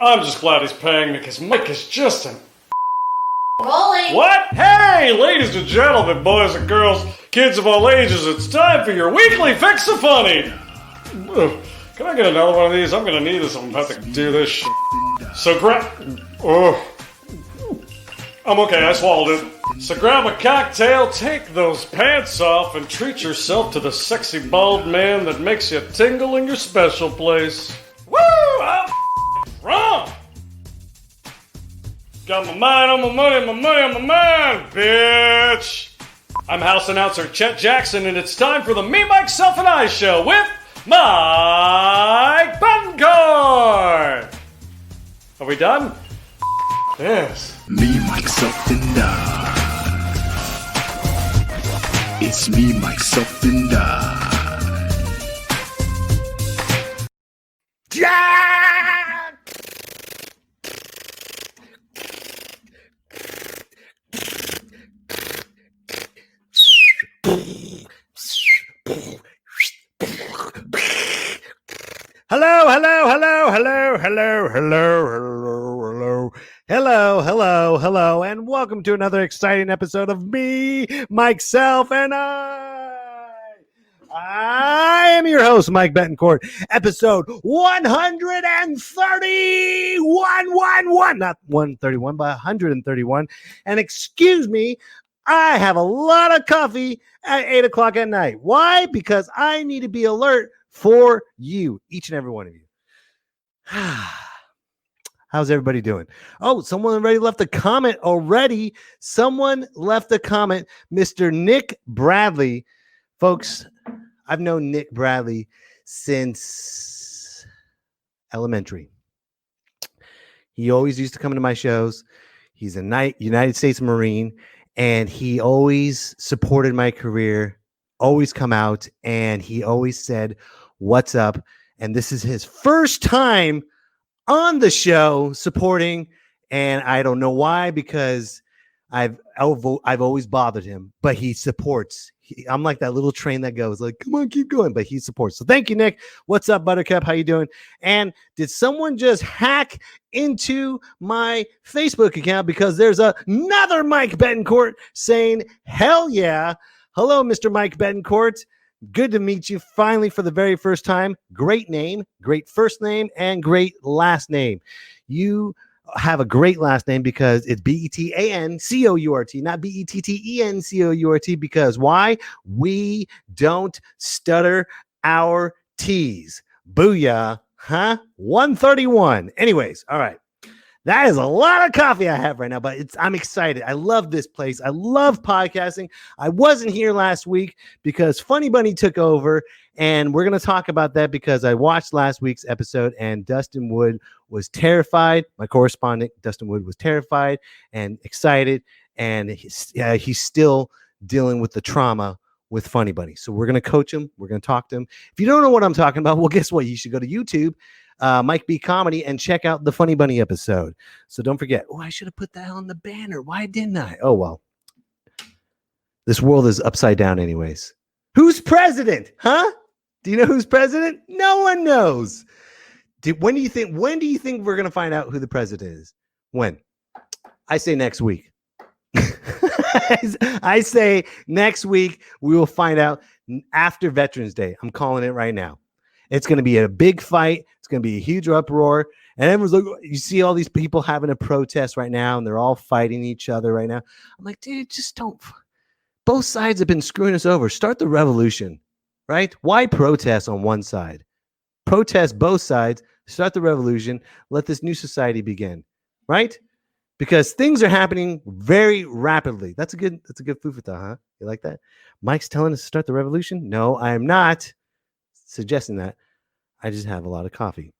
I'm just glad he's paying me because Mike is just an... Rolling. What? Hey, ladies and gentlemen, boys and girls, kids of all ages, it's time for your weekly Fix the Funny. Can I get another one of these? I'm going to need this. I'm about to do this shit. So I'm okay, I swallowed it. So grab a cocktail, take those pants off, and treat yourself to the sexy bald man that makes you tingle in your special place. Woo! I'm drunk! Got my mind on my money, my money on my mind, bitch! I'm house announcer Chet Jackson, and it's time for the Me, Myself, and I show with Mike Betancourt! Are we done? Yes. Me, myself, and I. It's me, myself, and I. Jack! Hello, and welcome to another exciting episode of Me, Myself, and I. I am your host, Mike Betancourt, episode 131, not 131, but 131. And excuse me, I have a lot of coffee at 8 o'clock at night. Why? Because I need to be alert for you, each and every one of you. How's everybody doing? Oh, someone already left a comment already. Someone left a comment. Mr. Nick Bradley. Folks, I've known Nick Bradley since elementary. He always used to come to my shows. He's a United States Marine, and he always supported my career, always come out, and he always said, "What's up?" And this is his first time on the show supporting, and I don't know why, because I've always bothered him, but he supports. I'm like that little train that goes like, "Come on, keep going," but he supports. So thank you, Nick. What's up, Buttercup? How you doing? And did someone just hack into my Facebook account, because there's another Mike Betancourt saying, "Hell yeah." Hello, Mr. Mike Betancourt. Good to meet you finally for the very first time. Great name, great first name, and great last name. You have a great last name because it's Betancourt, not Bettencourt. Because why? We don't stutter our T's. Booyah, huh? 131. Anyways, all right. That is a lot of coffee I have right now, but I'm excited. I love this place. I love podcasting. I wasn't here last week because Funny Bunny took over, and we're going to talk about that because I watched last week's episode, and Dustin Wood was terrified. My correspondent, Dustin Wood, was terrified and excited, and he's still dealing with the trauma with Funny Bunny. So we're going to coach him. We're going to talk to him. If you don't know what I'm talking about, well, guess what? You should go to YouTube, Mike B Comedy, and check out the Funny Bunny episode. So don't forget. Oh, I should have put that on the banner. Why didn't I? Oh, well. This world is upside down anyways. Who's president? Huh? Do you know who's president? No one knows. When do you think we're going to find out who the president is? When? I say next week. I say next week we will find out after Veterans Day. I'm calling it right now. It's going to be a big fight. It's going to be a huge uproar. And everyone's like, you see all these people having a protest right now, and they're all fighting each other right now. I'm like, dude, just don't. Both sides have been screwing us over. Start the revolution, right? Why protest on one side? Protest both sides. Start the revolution. Let this new society begin, right? Because things are happening very rapidly. That's a good food for thought, huh? You like that? Mike's telling us to start the revolution? No, I am not suggesting that. I just have a lot of coffee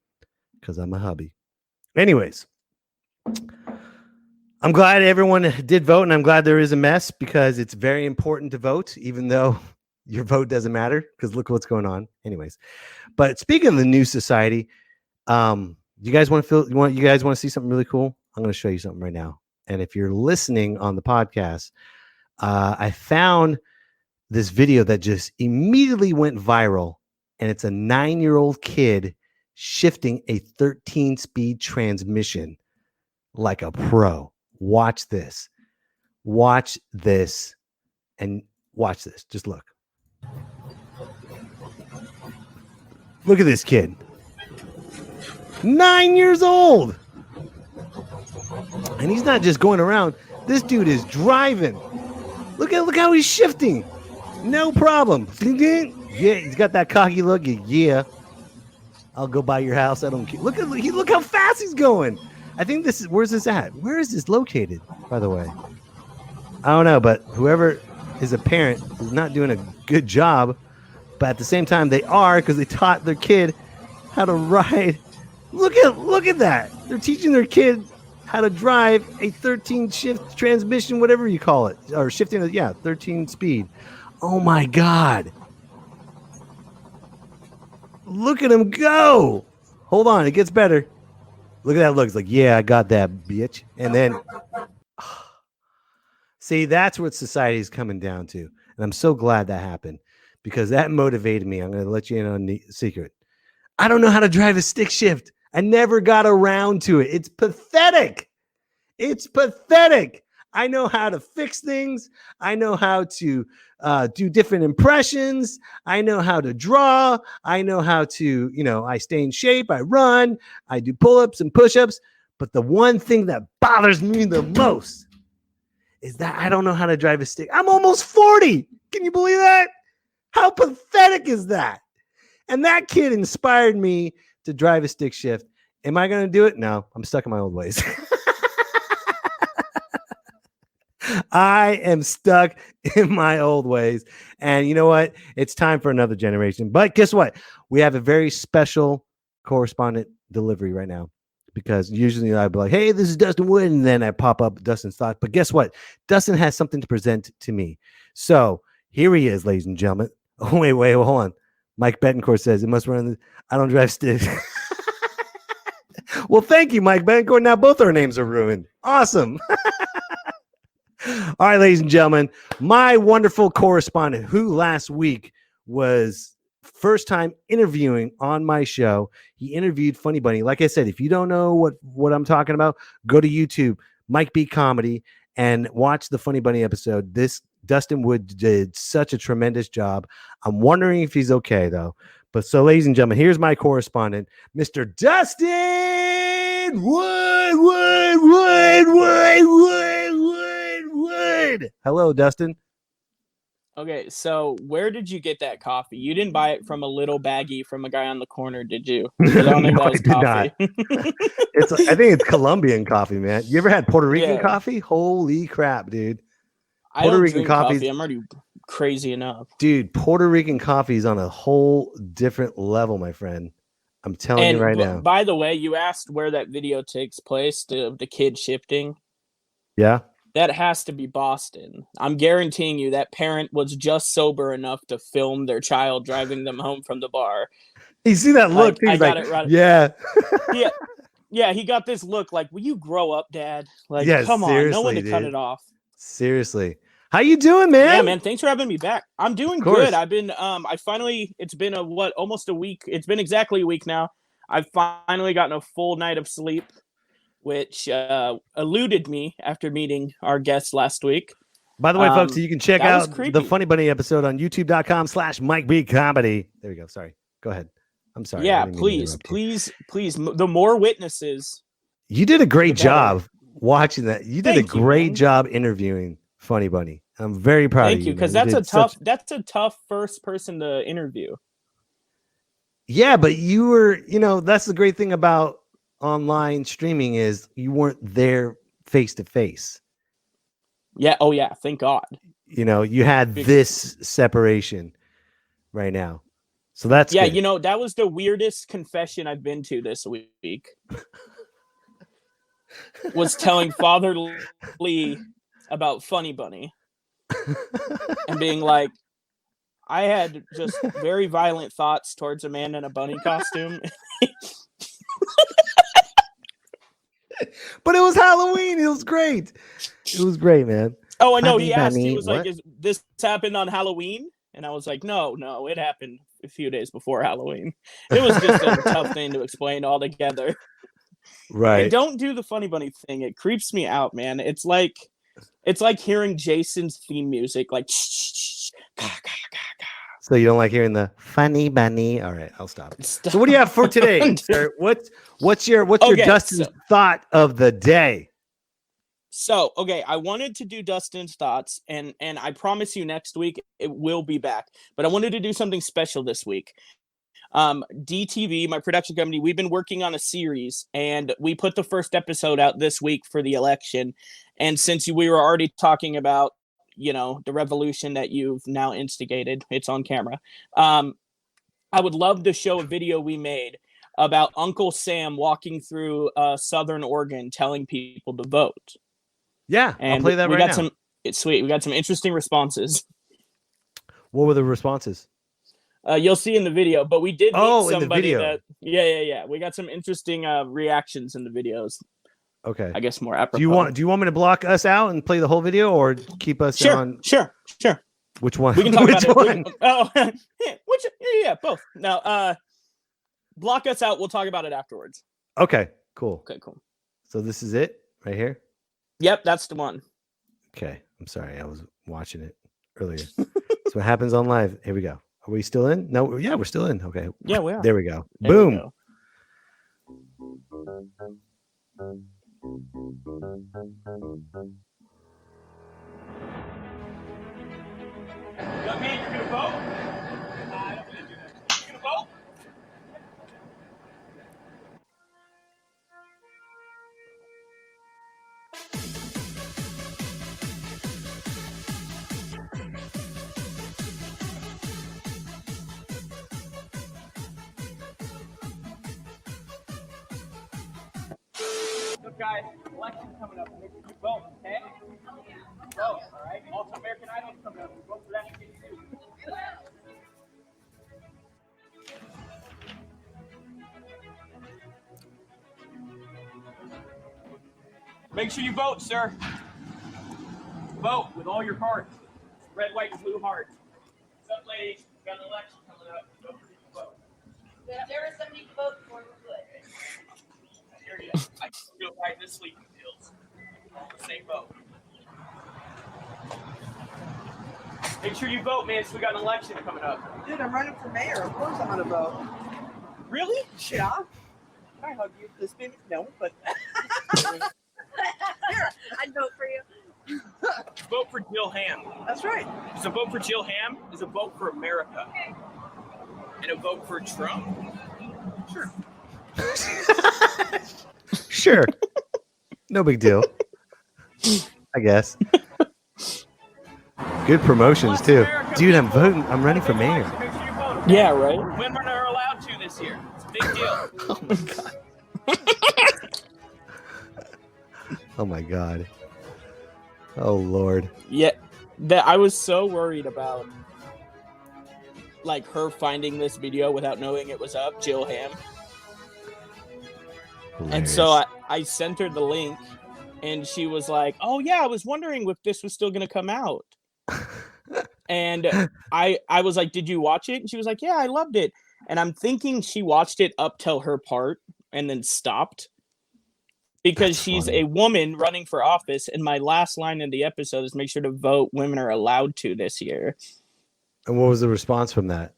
because I'm a hubby. Anyways, I'm glad everyone did vote, and I'm glad there is a mess because it's very important to vote, even though your vote doesn't matter because look what's going on. Anyways, but speaking of the new society, you guys want to see something really cool? I'm going to show you something right now. And if you're listening on the podcast, I found this video that just immediately went viral. And it's a 9-year-old kid shifting a 13-speed transmission like a pro. Watch this. Watch this. And watch this. Just look. Look at this kid. 9 years old. And he's not just going around. This dude is driving. Look how he's shifting. No problem. Yeah, he's got that cocky look. Yeah. I'll go by your house. I don't care. Look how fast he's going. I think where's this at? Where is this located, by the way? I don't know, but whoever is a parent is not doing a good job. But at the same time, they are, because they taught their kid how to ride. Look at that. They're teaching their kid how to drive a 13-shift transmission, whatever you call it, or shifting, 13 speed. Oh my God. Look at him go. Hold on, it gets better. Look at that look. It's like, yeah, I got that, bitch. And then, see, that's what society is coming down to. And I'm so glad that happened, because that motivated me. I'm going to let you in on the secret. I don't know how to drive a stick shift. I never got around to it. It's pathetic. It's pathetic. I know how to fix things. I know how to do different impressions. I know how to draw. I know how to, I stay in shape. I run. I do pull-ups and push-ups. But the one thing that bothers me the most is that I don't know how to drive a stick. I'm almost 40. Can you believe that? How pathetic is that? And that kid inspired me to drive a stick shift. Am I going to do it? No, I'm stuck in my old ways. I am stuck in my old ways. And you know what? It's time for another generation. But guess what? We have a very special correspondent delivery right now, because usually I'd be like, hey, this is Dustin Wood. And then I pop up Dustin's thought. But guess what? Dustin has something to present to me. So here he is, ladies and gentlemen. Oh, wait, hold on. Mike Betancourt says it must run. I don't drive sticks. Well, thank you, Mike Betancourt. Now both our names are ruined. Awesome. All right, ladies and gentlemen, my wonderful correspondent, who last week was first time interviewing on my show. He interviewed Funny Bunny. Like I said, if you don't know what I'm talking about, go to YouTube, Mike B Comedy, and watch the Funny Bunny episode. Dustin Wood did such a tremendous job. I'm wondering if he's okay, though. But so, ladies and gentlemen, here's my correspondent, Mr. Dustin Wood. Hello, Dustin. Okay, so where did you get that coffee? You didn't buy it from a little baggie from a guy on the corner, did you? I don't think No, that was I did coffee. I think it's Colombian coffee, man. You ever had Puerto Rican coffee? Holy crap, dude. I don't drink coffee. I'm already crazy enough. Dude, Puerto Rican coffee is on a whole different level, my friend. I'm telling you right now. By the way, you asked where that video takes place, the kid shifting. Yeah. That has to be Boston. I'm guaranteeing you that parent was just sober enough to film their child driving them home from the bar. You see that look? I got it right. Yeah. Yeah, he got this look like, will you grow up, Dad? Like, yeah, come on, no one to cut it off. Seriously. How you doing, man? Yeah, man, thanks for having me back. I'm doing good. I've been it's been almost a week. It's been exactly a week now. I've finally gotten a full night of sleep, which eluded me after meeting our guests last week. By the way, folks, you can check out the Funny Bunny episode on youtube.com/MikeBComedy. There we go. Sorry. Go ahead. I'm sorry. Yeah, please. The more witnesses. You did a great job watching that. You did a great job interviewing Funny Bunny. I'm very proud of you. Thank you, because that's a tough first person to interview. Yeah, but you were, that's the great thing about online streaming is you weren't there face to face. Yeah. Oh yeah. Thank God. You had this separation right now. So that's good. That was the weirdest confession I've been to this week. Was telling Father Lee about Funny Bunny and being like, I had just very violent thoughts towards a man in a bunny costume. But it was Halloween. It was great. It was great, man. Oh, I know. He asked. He was like, "Is this happened on Halloween?" And I was like, "No, it happened a few days before Halloween. It was just a tough thing to explain altogether. Right. And don't do the funny bunny thing. It creeps me out, man. It's like hearing Jason's theme music, like So you don't like hearing the funny bunny? All right, I'll stop. So what do you have for today, sir? What's your Dustin's thought of the day? So, okay, I wanted to do Dustin's thoughts, and I promise you next week it will be back. But I wanted to do something special this week. DTV, my production company, we've been working on a series, and we put the first episode out this week for the election. And since we were already talking about, the revolution that you've now instigated, it's on camera. I would love to show a video we made about Uncle Sam walking through Southern Oregon telling people to vote. Yeah, and I'll play that right now. It's sweet. We got some interesting responses. What were the responses? You'll see in the video, but we did meet somebody in the video. that. Yeah. We got some interesting reactions in the videos. Okay. I guess more apropos. Do you want me to block us out and play the whole video, or keep us on? Sure. Which one? We can talk Which about one? Yeah, both. Now, block us out. We'll talk about it afterwards. Okay. Cool. Okay, cool. So this is it right here. Yep, that's the one. Okay. I'm sorry. I was watching it earlier. That's what happens on live. Here we go. Are we still in? No. Yeah, we're still in. Okay. Yeah, we are. There we go. There Boom. we go. Young man, you're gonna vote? I don't believe you. You gonna vote? Look, guys, election's coming up. Make sure you vote, okay? Vote, all right? Also, American Idol's coming up. Vote for that shit too. Make sure you vote, sir. Vote with all your hearts. Red, white, and blue hearts. What's up, ladies? We got an election coming up. Don't forget to vote. There is somebody to vote for, we're good. I hear you. I feel right this sleeping pills. Say vote. Make sure you vote, man, so we got an election coming up. Dude, I'm running for mayor. Of course I'm gonna vote. Really? Yeah. I hug you. This baby, no, but I'd vote for you. Vote for Jill Ham. that's right. So vote for Jill Ham is a vote for America. And a vote for Trump. Sure. Sure. No big deal. I guess. Good promotions too. Dude, I'm voting. I'm running for mayor. Make sure you vote. Yeah, right. Women are allowed to this year. It's a big deal. Oh my god. Oh my god. Oh Lord. Yeah, that I was so worried about, like, her finding this video without knowing it was up, Jill Ham. And so I sent her the link, and she was like, "Oh yeah, I was wondering if this was still gonna come out." And I was like, "Did you watch it?" And she was like, "Yeah, I loved it." And I'm thinking she watched it up till her part and then stopped. Because she's a woman running for office, and my last line in the episode is make sure to vote. Women are allowed to this year. And what was the response from that?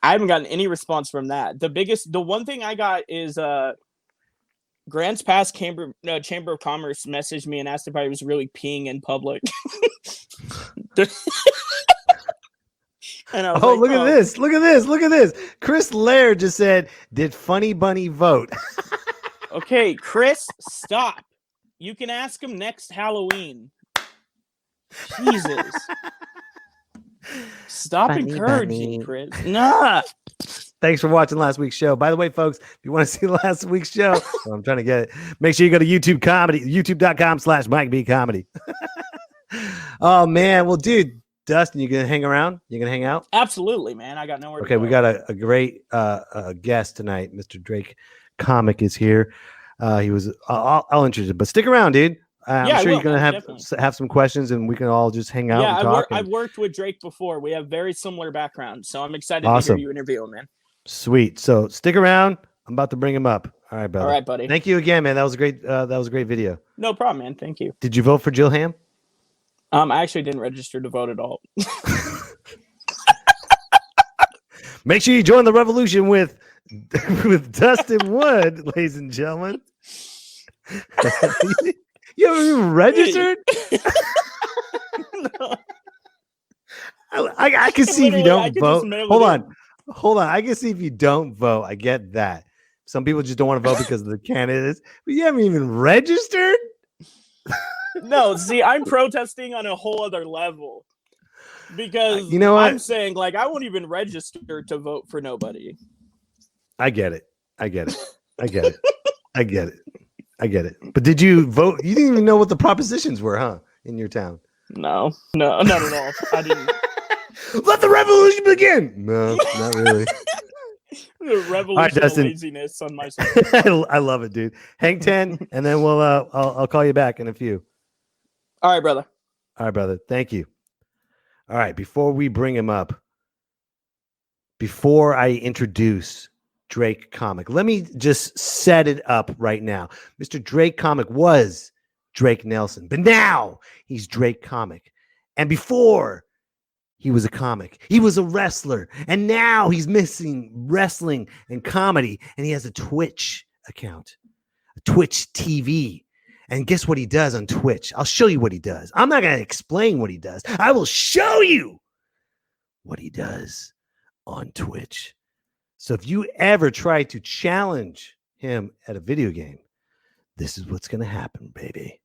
I haven't gotten any response from that. The one thing I got is Grants Pass Chamber of Commerce messaged me and asked if I was really peeing in public. And I was like, look at this. Look at this. Look at this. Chris Laird just said, "Did Funny Bunny vote?" Okay, Chris, stop. You can ask him next Halloween. Jesus. Stop Funny encouraging, bunny. Chris. Nah. Thanks for watching last week's show. By the way, folks, if you want to see last week's show, I'm trying to get it. Make sure you go to YouTube Comedy, youtube.com/MikeBComedy. Oh man, well, dude, Dustin, you gonna hang around? You gonna hang out? Absolutely, man. I got nowhere to Okay, go. we got a great guest tonight. Mr. Drake Comic is here. He was I'll introduce him, but stick around, dude. I'm Yeah, I sure will, you're gonna man, have definitely. have some questions, and we can all just hang out Yeah, and talk. I've worked with Drake before. We have very similar backgrounds, so I'm excited to Awesome. hear you interview him, man. Sweet. So stick around. I'm about to bring him up. All right, brother. All right, buddy. Thank you again, man. That was a great. That was a great video. No problem, man. Thank you. Did you vote for Jill Ham? I actually didn't register to vote at all. Make sure you join the revolution with Dustin Wood, ladies and gentlemen. You haven't even registered? No. I can see if you Literally, I don't could vote. just mail it Hold in. on. Hold on. I can see if you don't vote. I get that. Some people just don't want to vote because of the candidates, but you haven't even registered? No, see, I'm protesting on a whole other level because You know what? I'm saying, like, I won't even register to vote for nobody. I get it. I get it. I get it. I get it. I get it. But did you vote? You didn't even know what the propositions were, huh? In your town. No, not at all. I didn't. Let the revolution begin. No, not really. The revolution of Dustin. laziness on my side. I love it, dude. Hang 10, and then we'll I'll call you back in a few. All right, brother. All right, brother. Thank you. All right, before we bring him up, before I introduce Drake Comic, let me just set it up right now. Mr. Drake Comic was Drake Nelson, but now he's Drake Comic. And before he was a comic, he was a wrestler, and now he's mixing wrestling and comedy, and he has a Twitch account, a Twitch TV. And guess what he does on Twitch? I'll show you what he does. I'm not going to explain what he does. I will show you what he does on Twitch. So if you ever try to challenge him at a video game, this is what's going to happen, baby.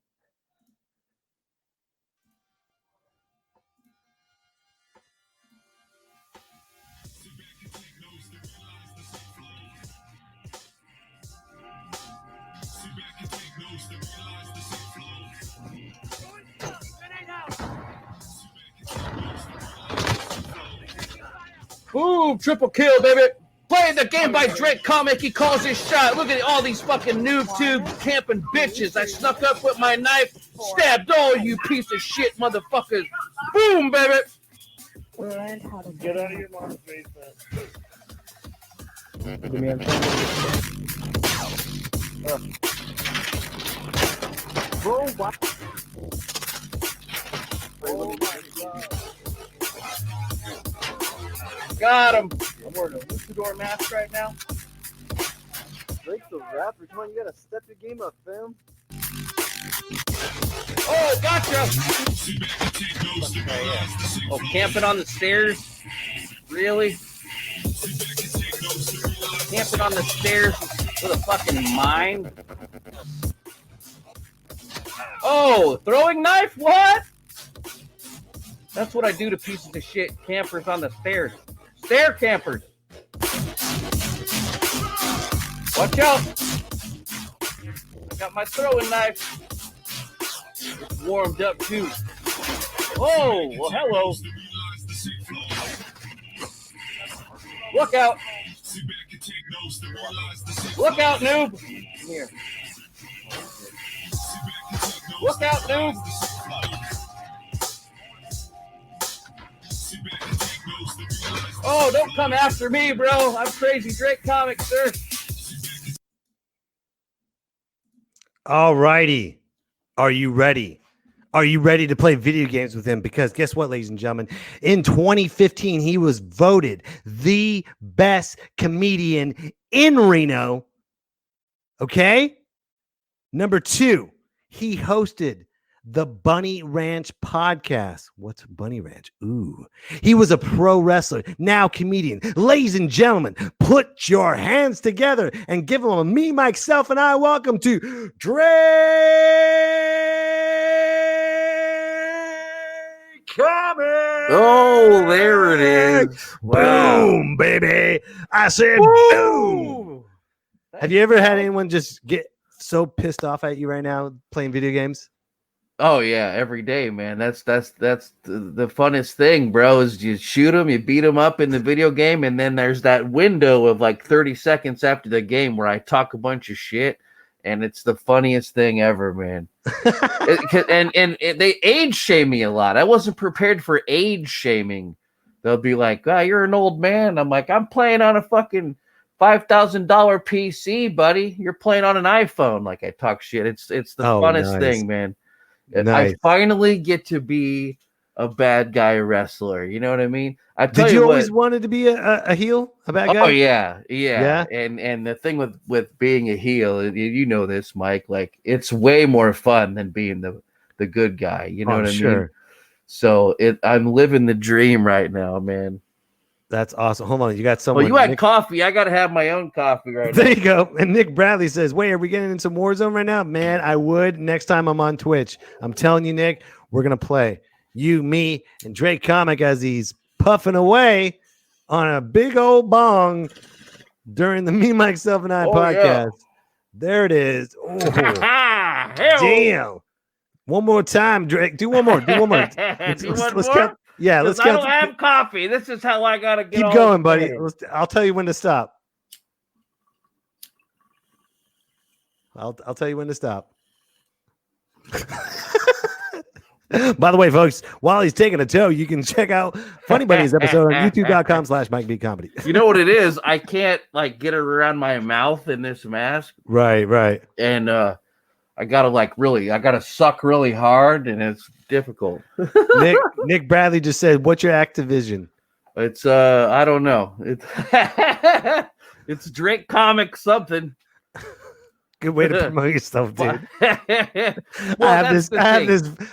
Boom, triple kill, baby. Playing the game by Drake Comic. He calls his shot. Look at all these fucking noob tube camping bitches. I snuck up with my knife, stabbed all you piece of shit motherfuckers. Boom, baby. Get out of your mom's basement. Bro, what? Got him. I'm wearing a luchador mask right now. Drake's the rapper. Come on, you gotta step your game up, fam. Oh, gotcha. Oh, camping on the stairs? Really? Camping on the stairs with a fucking mine? Oh, throwing knife? What? That's what I do to pieces of shit campers on the stairs. Stair campers. Watch out. I got my throwing knife. It's warmed up too. Oh, well, hello. Look out. Look out, noob. Come here. Look out, noob. Oh, don't come after me, bro. I'm Crazy Drake Comics, sir. All righty. Are you ready? Are you ready to play video games with him? Because guess what, ladies and gentlemen? In 2015, he was voted the best comedian in Reno. Okay? Number 2, he hosted the Bunny Ranch podcast. What's Bunny Ranch? Ooh. He was a pro wrestler, now comedian. Ladies and gentlemen, put your hands together and give him a me, myself, and I welcome to Drake Comic. Oh, there it is. Wow. Boom, baby. I said Woo! boom. Have you ever had anyone just get so pissed off at you right now playing video games? Oh yeah, every day, man. That's the funnest thing, bro. Is you shoot them, you beat them up in the video game, and then there's that window of like 30 seconds after the game where I talk a bunch of shit, and it's the funniest thing ever, man. And they age shame me a lot. I wasn't prepared for age shaming. They'll be like, "Oh, you're an old man." I'm like, "I'm playing on a fucking $5,000 PC, buddy. You're playing on an iPhone." Like, I talk shit. It's the funnest thing, man. Nice. I finally get to be a bad guy wrestler. You know what I mean? Did you always wanted to be a heel, a bad guy? Oh yeah. And the thing with being a heel, you know this, Mike. Like, it's way more fun than being the good guy. You know what I mean? So I'm living the dream right now, man. That's awesome. Hold on, you got someone. Well, you had coffee. I got to have my own coffee right now. There you go. And Nick Bradley says, "Wait, are we getting in some Warzone right now?" Man, I would next time I'm on Twitch. I'm telling you, Nick, we're gonna play you, me, and Drake Comic as he's puffing away on a big old bong during the Me, Myself, and I podcast. Yeah. There it is. Oh, damn. One more time, Drake. Do one more. Do one more? Yeah, let's go. I don't have coffee. This is how I gotta get. Keep going, buddy. I'll tell you when to stop. I'll tell you when to stop. By the way, folks, while he's taking a tow, you can check out Funny Bunny's episode on youtube.com/MikeBComedy. You know what it is? I can't get it around my mouth in this mask. Right. And I gotta suck really hard, and it's difficult. Nick Bradley just said, "What's your Activision?" It's I don't know. It's Drake Comic something. Good way to promote yourself, dude. I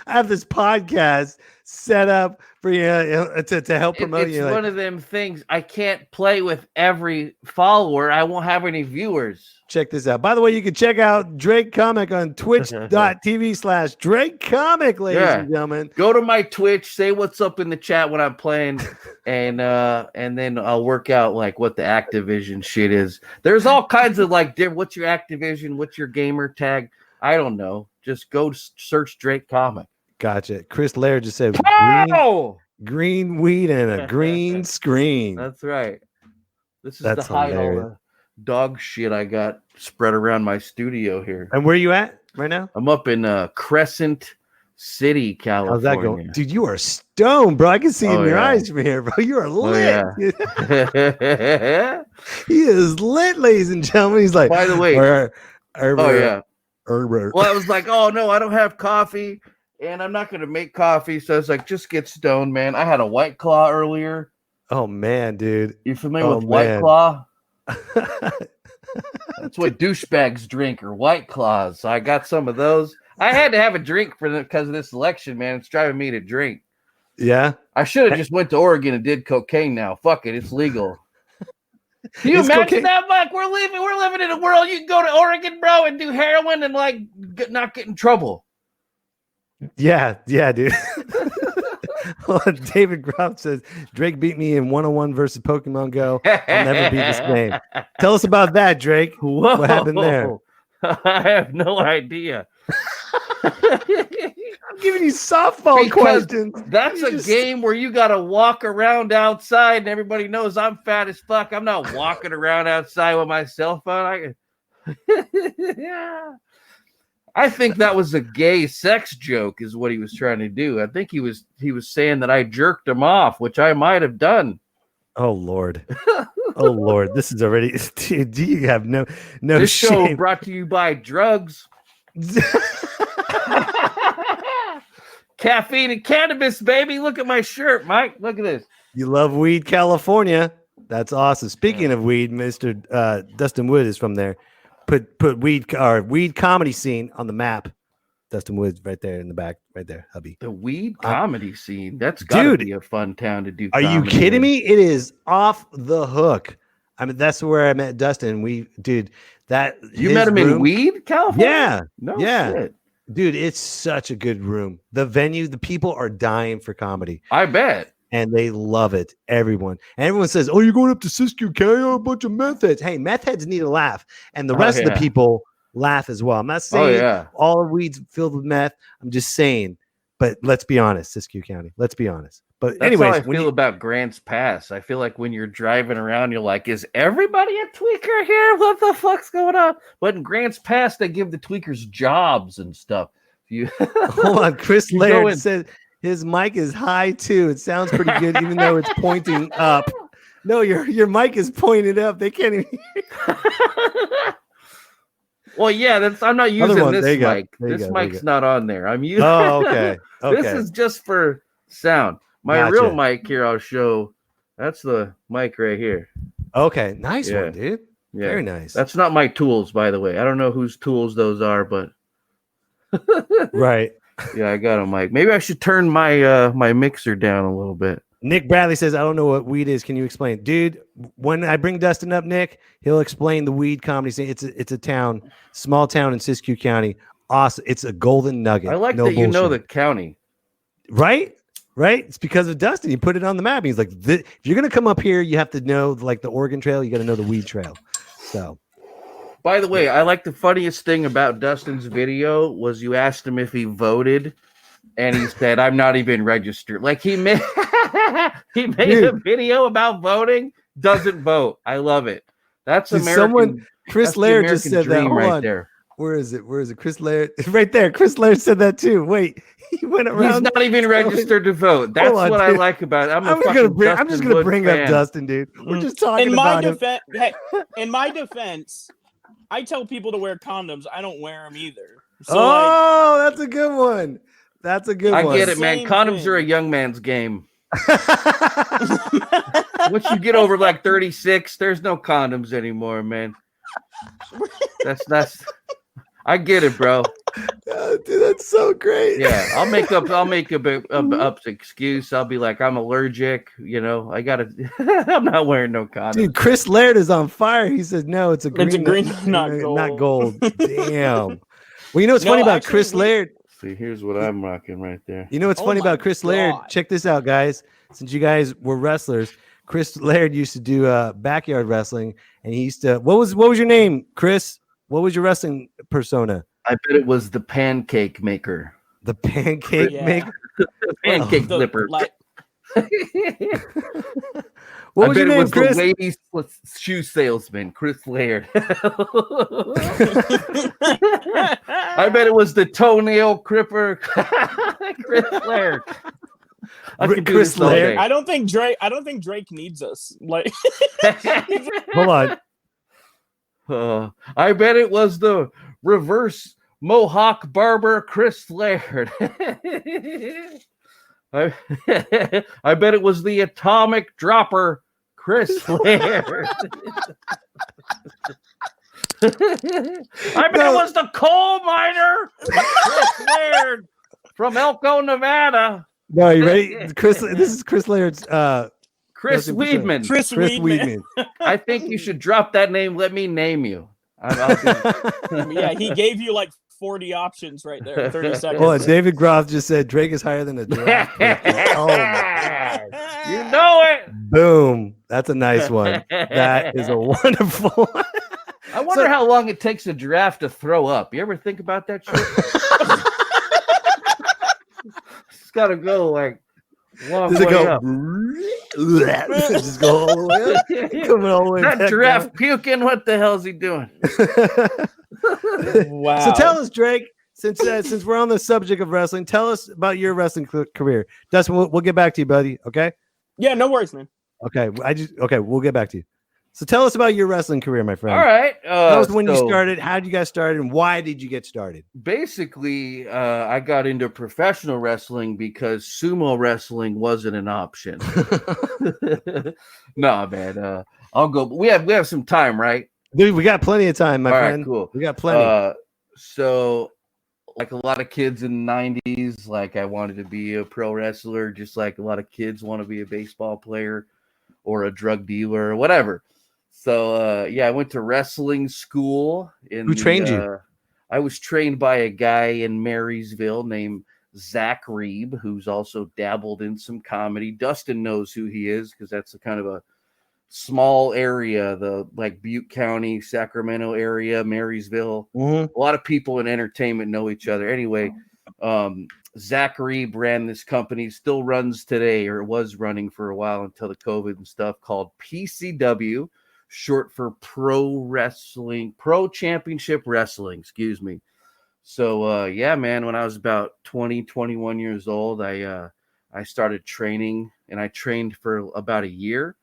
have this podcast set up for you to help promote you. It's one of them things. I can't play with every follower. I won't have any viewers. Check this out. By the way, you can check out Drake Comic on twitch.tv/Drake Comic, ladies and gentlemen. Go to my Twitch, say what's up in the chat when I'm playing, and then I'll work out what the Activision shit is. There's all kinds of what's your Activision, what's your gamer tag? I don't know. Just go search Drake Comic. Gotcha. Chris Laird just said green weed and a green screen. That's right. This is the height of all the dog shit I got spread around my studio here. And where are you at right now? I'm up in Crescent City, California. How's that going? Dude, you are stoned, bro. I can see in your eyes from here, bro. You are lit. He is lit, ladies and gentlemen. He's like, by the way, yeah. Well, I was like, oh no, I don't have coffee, and I'm not gonna make coffee. So I was like, just get stoned, man. I had a White Claw earlier. Oh man, dude. You familiar with White Claw? That's what douchebags drink, or White Claws. So I got some of those. I had to have a drink because of this election, man. It's driving me to drink. Yeah. I should have just went to Oregon and did cocaine now. Fuck it, it's legal. Can you imagine that, Mike? We're living in a world you can go to Oregon, bro, and do heroin and not get in trouble. Yeah, dude. David Groff says Drake beat me in 101 versus Pokemon Go. I'll never beat this game. Tell us about that, Drake. Whoa. What happened there? I have no idea. I'm giving you softball questions. That's a game where you got to walk around outside, and everybody knows I'm fat as fuck. I'm not walking around outside with my cell phone. I think that was a gay sex joke, is what he was trying to do. I think he was saying that I jerked him off, which I might have done. Oh Lord. Oh Lord, this is already. Dude, do you have no this shame? Show brought to you by drugs. Caffeine and cannabis, baby. Look at my shirt, Mike. Look at this. You love weed, California. That's awesome. Speaking of weed, Mr. Dustin Wood is from there. Put weed comedy scene on the map. Dustin Wood's right there in the back, right there, hubby. The weed comedy scene. That's gotta be a fun town to do. Are you kidding me? It is off the hook. I mean, that's where I met Dustin. You met him in Weed, California? Yeah. No shit. Dude, it's such a good room. The venue, the people are dying for comedy. I bet. And they love it. Everyone says, "Oh, you're going up to Siskiyou County? Oh, a bunch of meth heads." Hey, meth heads need a laugh. And the rest of the people laugh as well. I'm not saying all of Weed's filled with meth. I'm just saying, but let's be honest, Siskiyou County. Let's be honest. But That's anyways, how I feel about Grants Pass. I feel like when you're driving around, you're like, is everybody a tweaker here? What the fuck's going on? But in Grants Pass, they give the tweakers jobs and stuff. You hold on, Chris Laird said his mic is high too. It sounds pretty good, even though it's pointing up. No, your mic is pointed up. They can't even. Well, yeah, I'm not using this mic. This mic's not on there. I'm using. Oh, okay. This is just for sound. My real mic here, I'll show. That's the mic right here. Okay, nice one, dude. Yeah. Very nice. That's not my tools, by the way. I don't know whose tools those are, but right. Yeah, I got a mic. Maybe I should turn my my mixer down a little bit. Nick Bradley says, I don't know what weed is. Can you explain? Dude, when I bring Dustin up, Nick, he'll explain the weed comedy scene. It's a town, small town in Siskiyou County. Awesome. It's a golden nugget. I like that you know the county. Right? Right? It's because of Dustin. He put it on the map. He's like, if you're going to come up here, you have to know like the Oregon Trail. You got to know the weed trail. So, by the way, I like the funniest thing about Dustin's video was you asked him if he voted, and he said, "I'm not even registered." Like he made a video about voting, doesn't vote. I love it. That's American. Chris Laird just said that. Hold on. There. Where is it? Chris Laird? Right there. Chris Laird said that too. Wait, he went around. He's not even registered to vote. That's what I like about it. I'm just gonna bring up Dustin, dude. We're just talking about him. In my defense, I tell people to wear condoms. I don't wear them either. So that's a good one. That's a good one. I get it, man. Condoms are a young man's game. Once you get over like 36, there's no condoms anymore, man. That's I get it, bro. Oh, dude, that's so great. Yeah, I'll make up excuse. I'll be like, I'm allergic. You know, I gotta. I'm not wearing no condoms. Dude, Chris Laird is on fire. He says no, it's a green, not gold. Not gold. Damn. Well, you know what's funny about Chris Laird? See, here's what I'm rocking right there. You know what's funny about Chris Laird? Check this out, guys. Since you guys were wrestlers, Chris Laird used to do backyard wrestling, and he used to. What was your name, Chris? What was your wrestling persona? I bet it was the pancake maker. The pancake maker? The pancake flipper. What was your name, Chris? The ladies shoe salesman, Chris Laird. I bet it was the toenail cripper, Chris Laird. Chris Laird. I don't think Drake needs us. Like, hold on. I bet it was the reverse Mohawk barber, Chris Laird. I bet it was the atomic dropper, Chris Laird. I bet it was the coal miner, Chris Laird, from Elko, Nevada. No, you ready? Chris, this is Chris Laird's Chris Weedman. Chris Weedman. I think you should drop that name. Let me name you. Yeah, he gave you like 40 options right there. 30 seconds. Oh, David Groff just said Drake is higher than a draft pick. Oh my God. You know it. Boom. That's a nice one. That is a wonderful one. I wonder how long it takes a giraffe to throw up. You ever think about that shit? It's got to go like long Does way it go up. Just go all the way up? Coming all the way That back giraffe down. puking. What the hell is he doing? Wow. So tell us, Drake, since we're on the subject of wrestling, tell us about your wrestling career. Dustin, we'll get back to you, buddy. Okay. Yeah, no worries, man. Okay. We'll get back to you. So tell us about your wrestling career, my friend. All right. Tell us when you started, how did you guys start, and why did you get started? Basically, I got into professional wrestling because sumo wrestling wasn't an option. No, man. I'll go. We have some time, right? Dude, we got plenty of time, my friend. Right, cool. We got plenty. So, like a lot of kids in the 90s, like I wanted to be a pro wrestler, just like a lot of kids want to be a baseball player or a drug dealer or whatever. So, I went to wrestling school. Who trained you? I was trained by a guy in Marysville named Zach Reeb, who's also dabbled in some comedy. Dustin knows who he is because that's a kind of a small area, the like Butte County, Sacramento area, Marysville. Mm-hmm. A lot of people in entertainment know each other. Anyway, Zachary ran this company, still runs today, or was running for a while until the COVID and stuff, called PCW, short for Pro Championship Wrestling, excuse me. So yeah, man, when I was about 20, 21 years old, I started training, and I trained for about a year.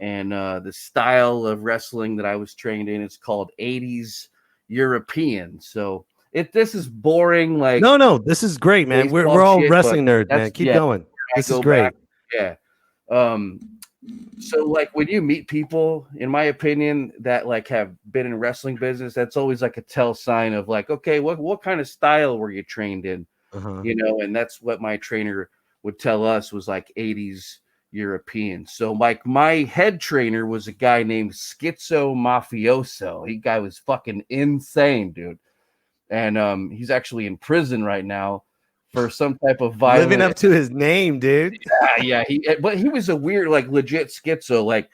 And the style of wrestling that I was trained in is called 80s European. So this is boring. Like, no, this is great, man. We're all wrestling nerds, man. Keep going. This is great. Yeah. So like when you meet people, in my opinion, that like have been in wrestling business, that's always like a tell sign of like, okay, what kind of style were you trained in? You know, and that's what my trainer would tell us was like 80s European. So like my head trainer was a guy named Schizo Mafioso. He guy was fucking insane, dude. And he's actually in prison right now for some type of violent. Living up to his name, dude. Yeah. But he was a weird, like legit schizo. Like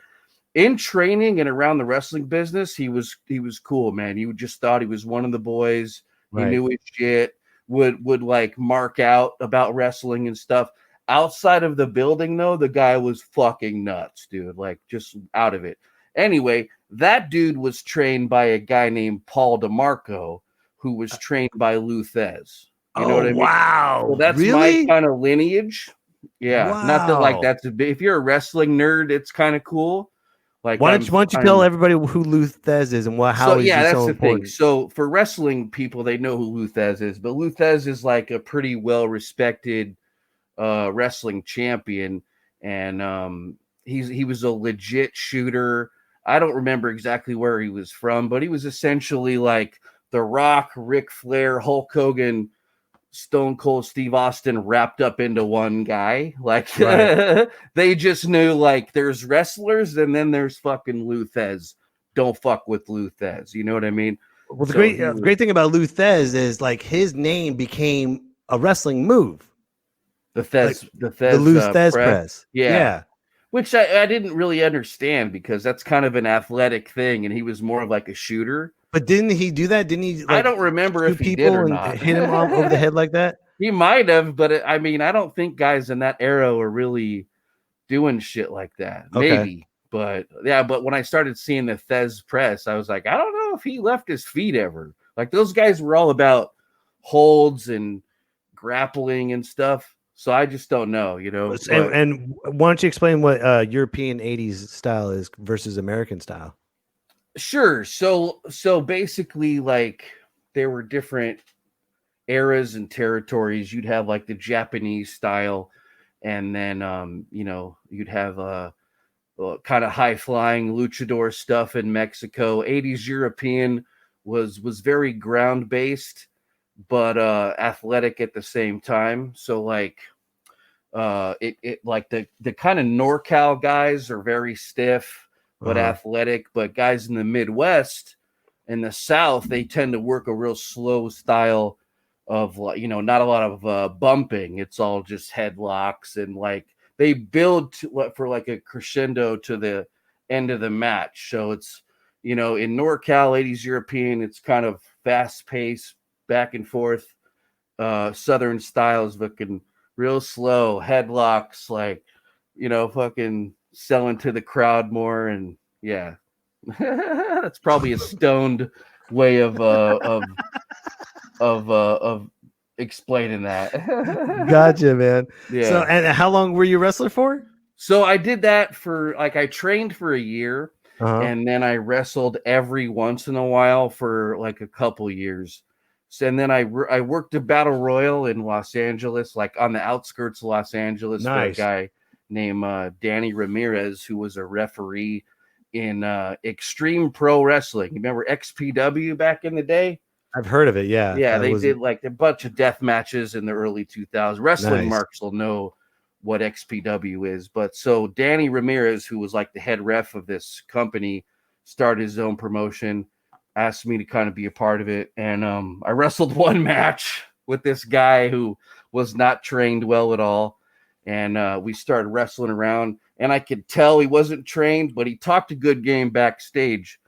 in training and around the wrestling business, he was cool, man. You just thought he was one of the boys. He knew his shit. Would like mark out about wrestling and stuff. Outside of the building, though, the guy was fucking nuts, dude. Like just out of it. Anyway, that dude was trained by a guy named Paul DeMarco, who was trained by Lou Thez. You know what I mean? Wow. So that's my kind of lineage. Yeah. Wow. Not that like that's if you're a wrestling nerd, it's kind of cool. Like why don't you tell everybody who Lou Thez is and how he's that's so the important? thing. So for wrestling people, they know who Lou Thez is, but Lou Thez is like a pretty well respected wrestling champion, and he was a legit shooter. I don't remember exactly where he was from, but he was essentially like The Rock, Ric Flair, Hulk Hogan, Stone Cold Steve Austin wrapped up into one guy. Like they just knew like there's wrestlers and then there's fucking Lou Thez. Don't fuck with Lou Thez. You know what I mean? Well, the great thing about Lou Thez is like his name became a wrestling move. The Lou Thez press. Yeah. Which I didn't really understand because that's kind of an athletic thing, and he was more of like a shooter. But didn't he do that? Didn't he? Like, I don't remember if he did or not. Hit him over the head like that. He might have, but I mean, I don't think guys in that era were really doing shit like that. Okay. Maybe, but yeah. But when I started seeing the Thez press, I was like, I don't know if he left his feet ever. Like those guys were all about holds and grappling and stuff. So I just don't know, you know. And why don't you explain what European 80s style is versus American style? Sure. So basically, like there were different eras and territories. You'd have like the Japanese style, and then you know, you'd have kind of high flying luchador stuff in Mexico. 80s European was very ground based, but athletic at the same time. So like it like the kind of NorCal guys are very stiff but athletic, but guys in the Midwest and the South, they tend to work a real slow style of, like, you know, not a lot of bumping. It's all just headlocks, and like they build for like a crescendo to the end of the match. So it's, you know, in NorCal 80s European, it's kind of fast paced, back and forth. Southern styles looking real slow, headlocks, like, you know, fucking selling to the crowd more. And yeah, that's probably a stoned way of explaining that. Gotcha, man. Yeah. So, and how long were you a wrestler for? So I did that for like, I trained for a year, and then I wrestled every once in a while for like a couple years. So, and then I worked a battle royal in Los Angeles, like on the outskirts of Los Angeles. Nice. For a guy named Danny Ramirez, who was a referee in Extreme Pro Wrestling. You remember XPW back in the day? I've heard of it. Yeah. Yeah, they did like a bunch of death matches in the early 2000s. Wrestling marks will know what XPW is. But so Danny Ramirez, who was like the head ref of this company, started his own promotion, asked me to kind of be a part of it. And I wrestled one match with this guy who was not trained well at all. And we started wrestling around, and I could tell he wasn't trained, but he talked a good game backstage.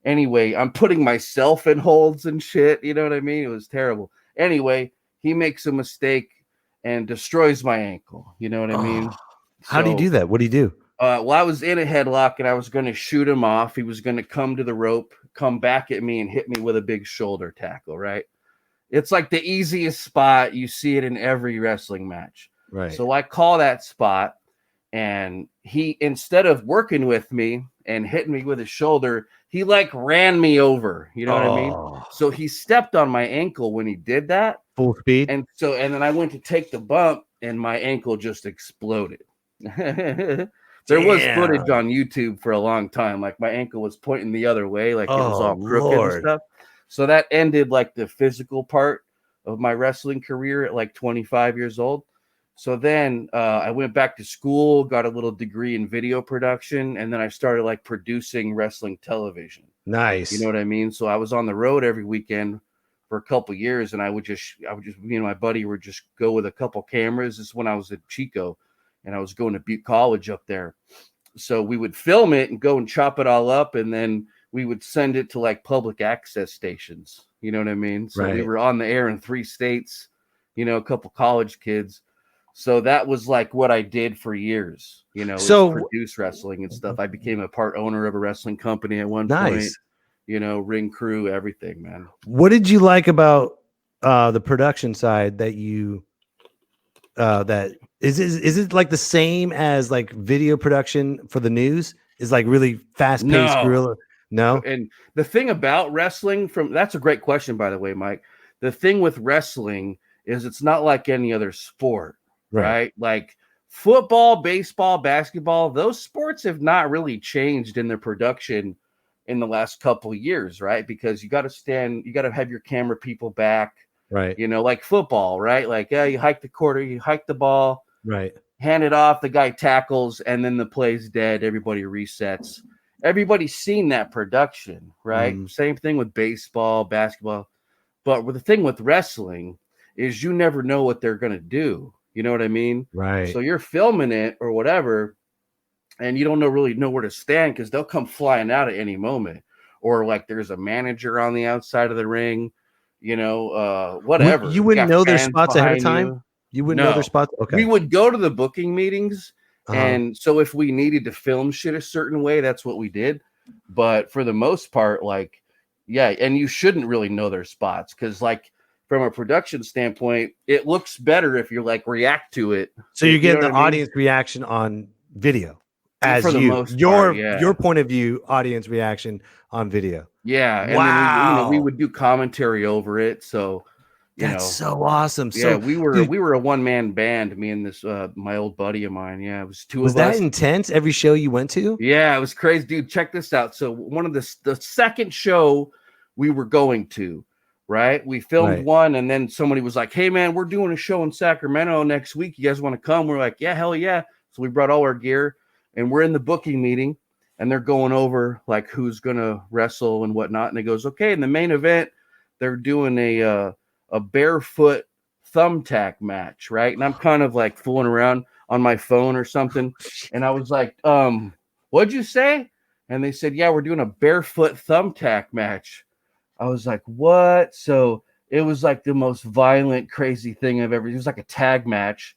Anyway, I'm putting myself in holds and shit. You know what I mean? It was terrible. Anyway, he makes a mistake and destroys my ankle. You know what I mean? How do you do that? What do you do? Well, I was in a headlock and I was going to shoot him off. He was going to come to the rope, come back at me, and hit me with a big shoulder tackle, right? It's like the easiest spot. You see it in every wrestling match. Right. So I call that spot, and he, instead of working with me and hitting me with his shoulder, he like ran me over. You know what I mean? So he stepped on my ankle when he did that. Full speed. And then I went to take the bump, and my ankle just exploded. There was footage on YouTube for a long time. Like my ankle was pointing the other way, like it was all crooked and stuff. So that ended like the physical part of my wrestling career at like 25 years old. So then I went back to school, got a little degree in video production, and then I started like producing wrestling television. Nice. You know what I mean? So I was on the road every weekend for a couple years, and I would just, me and my buddy would just go with a couple cameras. This is when I was at Chico. And I was going to Butte College up there. So we would film it and go and chop it all up. And then we would send it to like public access stations. You know what I mean? So we were on the air in 3 states, you know, a couple college kids. So that was like what I did for years, you know, so produce wrestling and stuff. I became a part owner of a wrestling company at one point, you know, ring crew, everything, man. What did you like about the production side that you that is it like the same as like video production for the news? Is like really fast paced guerrilla? No. And the thing about wrestling, that's a great question, by the way, Mike. The thing with wrestling is it's not like any other sport, right? Like football, baseball, basketball, those sports have not really changed in their production in the last couple of years, right? Because you got to have your camera people back. Right. You know, like football, right? Like, yeah, you hike the quarter, you hike the ball, right? Hand it off, the guy tackles, and then the play's dead. Everybody resets. Everybody's seen that production, right? Same thing with baseball, basketball. But the thing with wrestling is you never know what they're going to do. You know what I mean? Right. So you're filming it or whatever, and you don't really know where to stand because they'll come flying out at any moment. Or like there's a manager on the outside of the ring. You know, whatever. You wouldn't know their spots ahead of time? You wouldn't know their spots? Okay. We would go to the booking meetings. And so if we needed to film shit a certain way, that's what we did. But for the most part, like, yeah, and you shouldn't really know their spots because, like, from a production standpoint, it looks better if you like react to it. So you're getting the audience reaction on video as for the most part, your point of view, audience reaction on video. Yeah. And then we would do commentary over it. So that's so awesome. Yeah, we were a one-man band, me and this my old buddy of mine. Yeah, it was two of us. Was that intense every show you went to? Yeah, it was crazy, dude. Check this out. So one of the second show we were going to, right? We filmed one, and then somebody was like, "Hey man, we're doing a show in Sacramento next week. You guys want to come?" We're like, "Yeah, hell yeah." So we brought all our gear, and we're in the booking meeting. And they're going over like who's gonna wrestle and whatnot. And it goes, okay, in the main event, they're doing a barefoot thumbtack match, right? And I'm kind of like fooling around on my phone or something. And I was like, what'd you say? And they said, yeah, we're doing a barefoot thumbtack match. I was like, what? So it was like the most violent, crazy thing I've ever. It was like a tag match,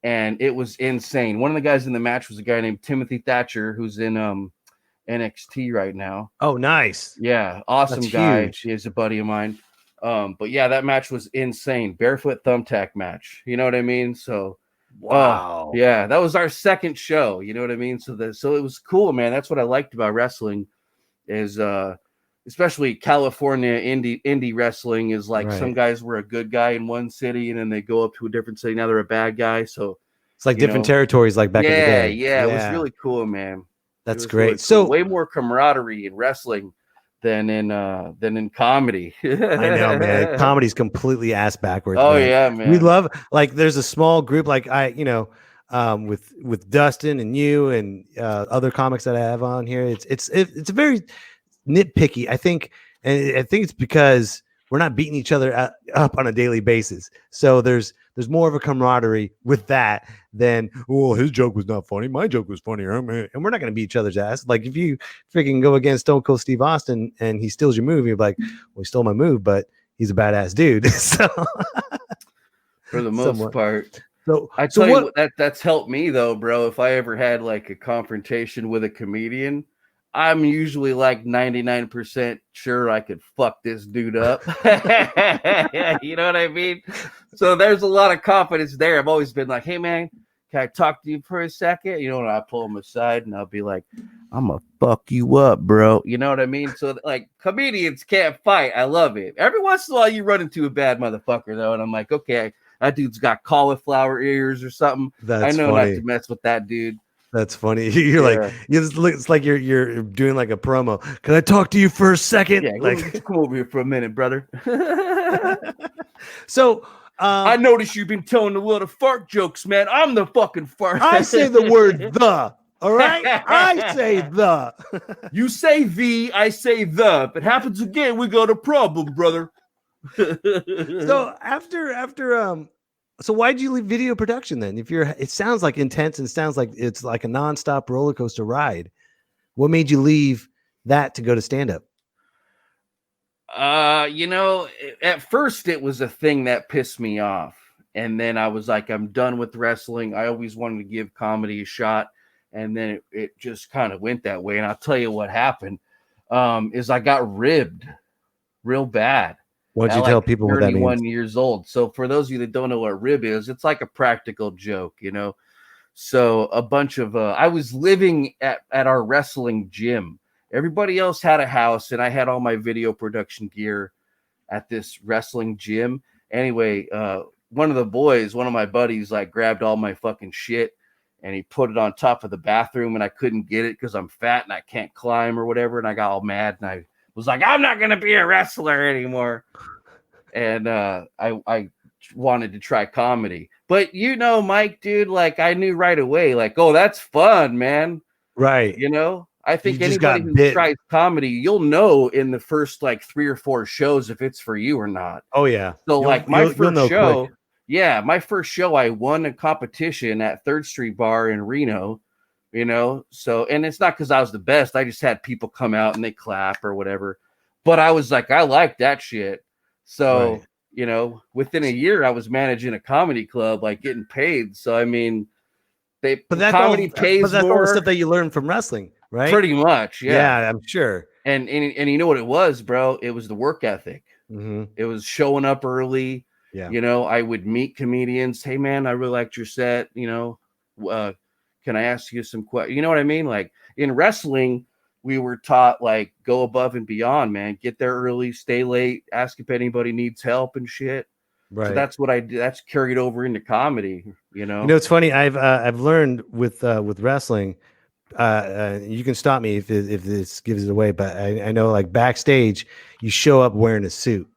and it was insane. One of the guys in the match was a guy named Timothy Thatcher, who's in NXT right now. Oh, nice. Yeah, awesome That's guy. huge. He's a buddy of mine. But yeah, that match was insane. Barefoot thumbtack match. You know what I mean? So wow. Yeah, that was our second show. You know what I mean? So it was cool, man. That's what I liked about wrestling is especially California indie wrestling is like some guys were a good guy in one city and then they go up to a different city. Now they're a bad guy. So it's like different territories like back in the day. Yeah, it was really cool, man. That's great. Really cool. So way more camaraderie in wrestling than in comedy. I know, man. Comedy's completely ass backwards. Oh man. Yeah, man. We love like there's a small group like with Dustin and you and other comics that I have on here. It's a very nitpicky. I think it's because we're not beating each other up on a daily basis. So there's more of a camaraderie with that than, oh, his joke was not funny. My joke was funnier. And we're not going to beat each other's ass. Like if you freaking go against Stone Cold Steve Austin and he steals your move, you're like, well, he stole my move, but he's a badass dude. So for the most part. So I tell you what, that's helped me though, bro. If I ever had like a confrontation with a comedian, I'm usually like 99% sure I could fuck this dude up. You know what I mean? So there's a lot of confidence there. I've always been like, hey man, can I talk to you for a second? You know, and I pull him aside and I'll be like, I'm gonna fuck you up, bro. You know what I mean? So like comedians can't fight. I love it. Every once in a while you run into a bad motherfucker though, and I'm like, okay, that dude's got cauliflower ears or something. That's I know funny. not to mess with that dude. That's funny. You're like, it's like you're doing like a promo. Can I talk to you for a second? Yeah, like, come over here for a minute, brother. So I noticed you've been telling a lot of fart jokes, man. I'm the fucking fart. I say the word the. All right, I say the. You say the, I say the. If it happens again, we got a problem, brother. So so why'd you leave video production then? It sounds like intense and sounds like it's like a nonstop roller coaster ride. What made you leave that to go to stand up? You know, at first it was a thing that pissed me off. And then I was like, I'm done with wrestling. I always wanted to give comedy a shot. And then it just kind of went that way. And I'll tell you what happened is I got ribbed real bad. Why'd you tell people what that means? 31 years old. So for those of you that don't know what rib is, it's like a practical joke, you know. So a bunch of I was living at our wrestling gym. Everybody else had a house, and I had all my video production gear at this wrestling gym. Anyway, one of my buddies, like grabbed all my fucking shit and he put it on top of the bathroom, and I couldn't get it because I'm fat and I can't climb or whatever. And I got all mad and I was like, I'm not gonna be a wrestler anymore. And I wanted to try comedy. But you know, Mike, dude, like I knew right away, like, oh, that's fun, man. Right. You know, I think anybody who tries comedy, you'll know in the first like 3 or 4 shows if it's for you or not. Oh yeah. So my first show, I won a competition at 3rd Street Bar in Reno. You know, so, and it's not because I was the best. I just had people come out and they clap or whatever. But I was like, I like that shit. So, right. You know, within a year, I was managing a comedy club, like getting paid. So, I mean, comedy pays more. But that's all the stuff that you learned from wrestling, right? Pretty much, yeah. Yeah, I'm sure. And you know what it was, bro? It was the work ethic. Mm-hmm. It was showing up early. Yeah. You know, I would meet comedians. Hey, man, I really liked your set. You know, can I ask you some questions? You know what I mean? Like in wrestling, we were taught like go above and beyond, man. Get there early, stay late, ask if anybody needs help and shit. Right. So that's what I did. That's carried over into comedy. You know, it's funny. I've learned with wrestling. You can stop me if this gives it away, but I know like backstage, you show up wearing a suit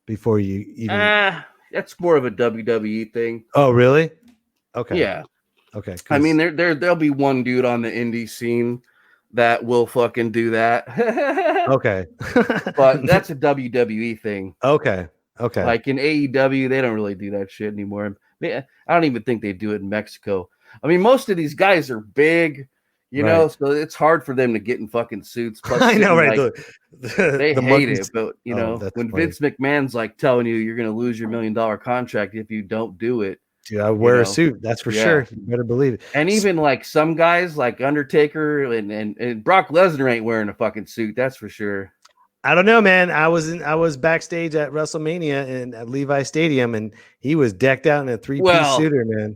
before you even. That's more of a WWE thing. Oh, really? Okay. Yeah. Okay. I mean, there'll be one dude on the indie scene that will fucking do that. Okay. But that's a WWE thing. Okay. Okay. Like in AEW, they don't really do that shit anymore. I don't even think they do it in Mexico. I mean, most of these guys are big, you know, so it's hard for them to get in fucking suits. Plus, I know, right? Like, they hate it, but you know, when funny. Vince McMahon's like telling you you're going to lose your $1 million contract if you don't do it. Dude, I wear a suit. That's for sure. You better believe it. And even like some guys like Undertaker and Brock Lesnar ain't wearing a fucking suit. That's for sure. I don't know, man. I was backstage at WrestleMania at Levi Stadium, and he was decked out in a 3-piece suiter, man.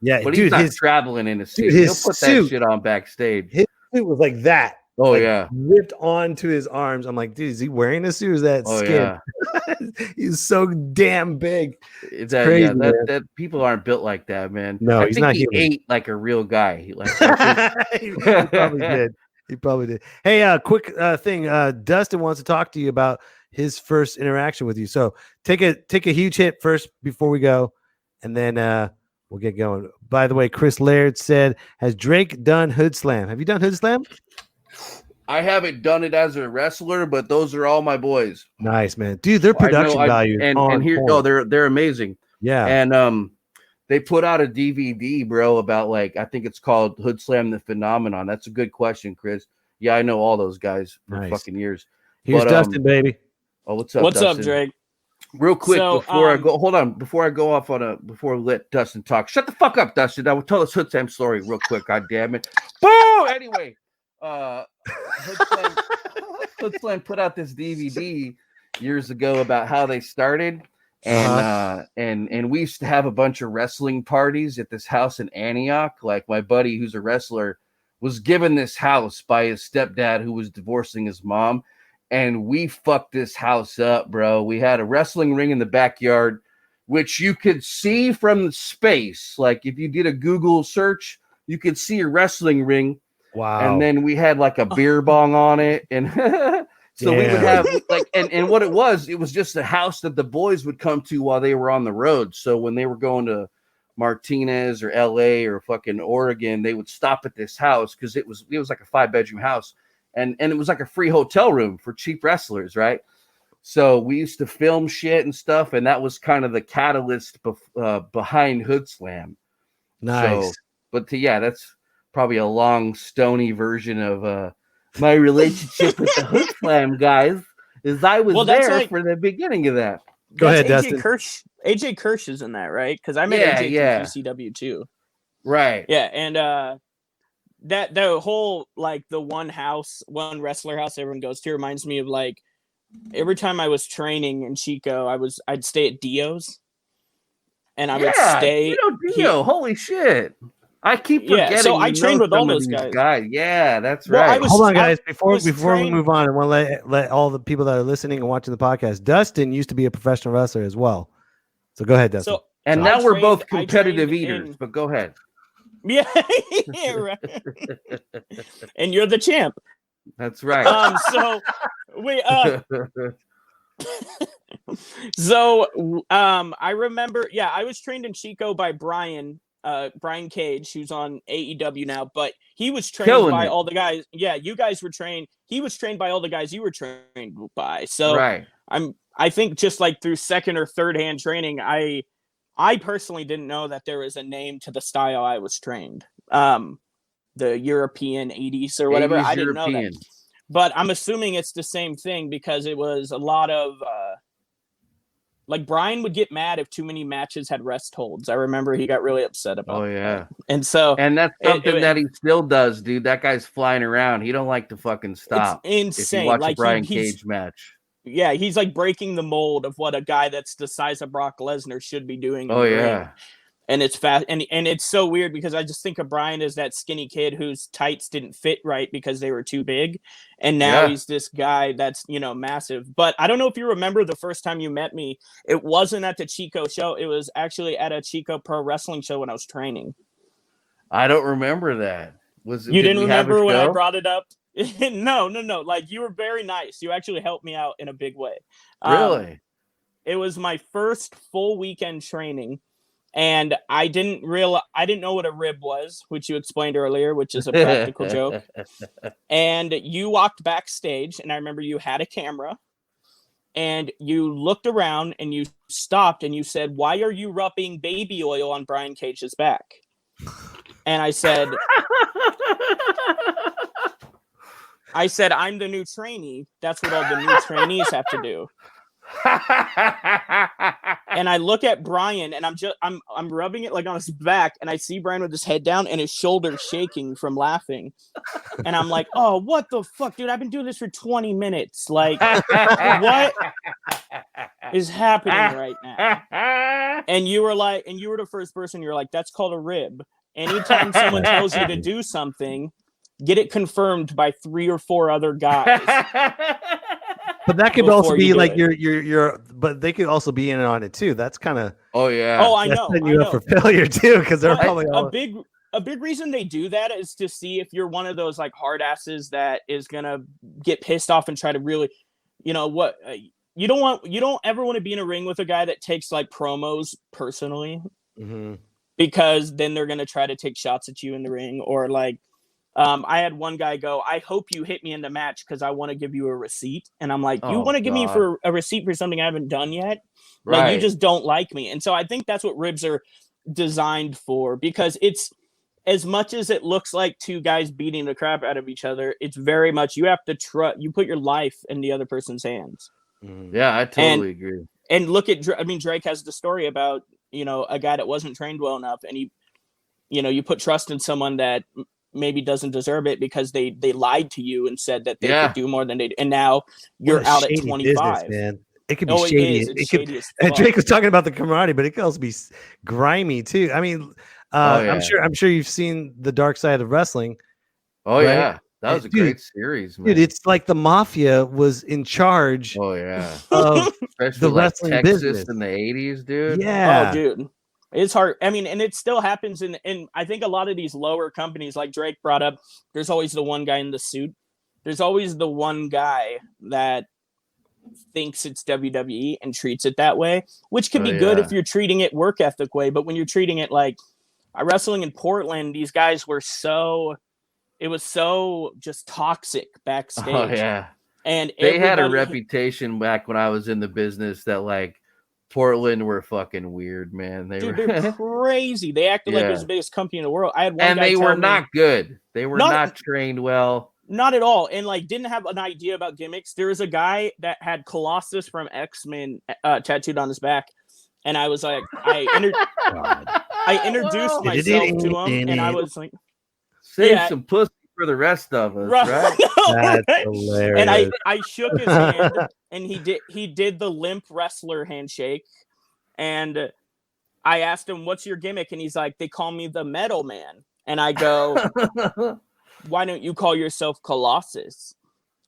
Yeah. But dude, he's not traveling in a suit. He'll put that shit on backstage. His suit was like that. Oh, like, yeah. Ripped onto his arms. I'm like, dude, is he wearing a suit or is that skin? Yeah. He's so damn big. It's crazy. Yeah, that people aren't built like that, man. No, I he's think not. He ate like a real guy. He probably did. He probably did. Hey, quick thing. Dustin wants to talk to you about his first interaction with you. So take a huge hit first before we go, and then we'll get going. By the way, Chris Laird said, "Has Drake done Hood Slam? Have you done Hood Slam?" I haven't done it as a wrestler, but those are all my boys. Nice, man, dude. Their production value and here, they're amazing. Yeah, and they put out a DVD, bro, about like I think it's called Hood Slam the Phenomenon. That's a good question, Chris. Yeah, I know all those guys for fucking years. Here's Dustin, baby. Oh, what's up? What's Dustin? up, Drake? Real quick So, before I go, hold on. Before I go off on before we let Dustin talk, shut the fuck up, Dustin. I will tell us Hood Slam story real quick. God damn it. Boo! Anyway, Hood Slam put out this DVD years ago about how they started, and we used to have a bunch of wrestling parties at this house in Antioch. Like my buddy, who's a wrestler, was given this house by his stepdad, who was divorcing his mom. And we fucked this house up, bro. We had a wrestling ring in the backyard, which you could see from the space. Like if you did a Google search, you could see a wrestling ring. Wow. And then we had like a beer bong on it. And so we would have like, and what it was just a house that the boys would come to while they were on the road. So when they were going to Martinez or LA or fucking Oregon, they would stop at this house because it was like a 5-bedroom house. And it was like a free hotel room for cheap wrestlers, right? So we used to film shit and stuff, and that was kind of the catalyst behind Hood Slam. Nice. So, but that's probably a long, stony version of my relationship with the Hood Slam guys. Is I was there for the beginning of that. Go ahead, AJ Dustin. AJ Kirsch is in that, right? Because I met AJ from GCW too. Right. Yeah, and that the whole like the one wrestler house everyone goes to reminds me of like every time I was training in Chico, I'd stay at Dio's, and I would stay. Dio, holy shit! I keep forgetting. So I trained with all those guys. Yeah, that's right. Hold on, guys. Before we move on, I want to let all the people that are listening and watching the podcast. Dustin used to be a professional wrestler as well. So go ahead, Dustin. Now we're both competitive eaters. But go ahead. Yeah, right. And you're the champ. That's right. I remember. Yeah, I was trained in Chico by Brian Cage, who's on AEW now, but he was trained by all the guys. Yeah, you guys were trained. He was trained by all the guys you were trained by. So right. I think just like through second or third hand training, I personally didn't know that there was a name to the style I was trained. The European 80s or whatever. I didn't know that. But I'm assuming it's the same thing because it was a lot of like Brian would get mad if too many matches had rest holds. I remember he got really upset about that. And so that's something that he still does, dude. That guy's flying around. He don't like to fucking stop. It's insane. If you watch a Brian Cage match. Yeah, he's like breaking the mold of what a guy that's the size of Brock Lesnar should be doing. And it's fast, and it's so weird because I just think of Brian as that skinny kid whose tights didn't fit right because they were too big, and now he's this guy that's massive. But I don't know if you remember the first time you met me. It wasn't at the Chico show. It was actually at a Chico Pro Wrestling show when I was training. I don't remember that. You didn't remember when I brought it up? No. Like you were very nice. You actually helped me out in a big way. Really? It was my first full weekend training. And I didn't know what a rib was, which you explained earlier, which is a practical joke. And you walked backstage, and I remember you had a camera, and you looked around, and you stopped, and you said, "Why are you rubbing baby oil on Brian Cage's back?" And I said, "I'm the new trainee. That's what all the new trainees have to do." And I look at Brian and I'm rubbing it like on his back, and I see Brian with his head down and his shoulders shaking from laughing. And I'm like, oh, what the fuck, dude? I've been doing this for 20 minutes. Like, what is happening right now? And you were the first person, you're like, that's called a rib. Anytime someone tells you to do something, get it confirmed by 3 or 4 other guys. But that could also be like but they could also be in on it too. That's kind of I know. Setting you up for failure too, because they're probably a big reason they do that is to see if you're one of those like hard asses that is gonna get pissed off and try to really, you don't ever want to be in a ring with a guy that takes like promos personally, because then they're gonna try to take shots at you in the ring, or like. I had one guy go, "I hope you hit me in the match because I want to give you a receipt." And I'm like, "You want to give me for a receipt for something I haven't done yet? Right. Like, you just don't like me." And so I think that's what ribs are designed for, because it's, as much as it looks like 2 guys beating the crap out of each other, it's very much you have to you put your life in the other person's hands. Yeah, I totally agree. And look at, I mean, Drake has the story about, you know, a guy that wasn't trained well enough, and he, you know, you put trust in someone that maybe doesn't deserve it because they lied to you and said that they could do more than they do. And now you're out at 25. Business, man. It could be No, shady. It's shady as fuck. And Drake was talking about the camaraderie, but it could also be grimy too. I mean, I'm sure you've seen The Dark Side of Wrestling. Oh right? yeah, that was a great series, man. Dude, it's like the mafia was in charge. Oh yeah, of especially the wrestling Texas business in the 80s, dude. Yeah, oh, dude, it's hard. I mean, and it still happens in I think a lot of these lower companies, like Drake brought up. There's always the one guy in the suit. There's always the one guy that thinks it's WWE and treats it that way, which could be good if you're treating it work ethic way. But when you're treating it like wrestling in Portland, these guys were it was so just toxic backstage. Oh yeah, and they had a reputation back when I was in the business that like Portland were fucking weird, man. They're crazy. They acted like it was the biggest company in the world. I had one, and guy they tell were me, not good. They were not trained well. Not at all, and like didn't have an idea about gimmicks. There was a guy that had Colossus from X-Men tattooed on his back, and I was like, I introduced myself to him, and I was like, save some pussy for the rest of us, right? That's hilarious. And I shook his hand, and he did the limp wrestler handshake, and I asked him, "What's your gimmick?" And he's like, "They call me the Metal Man," and I go, "Why don't you call yourself Colossus?"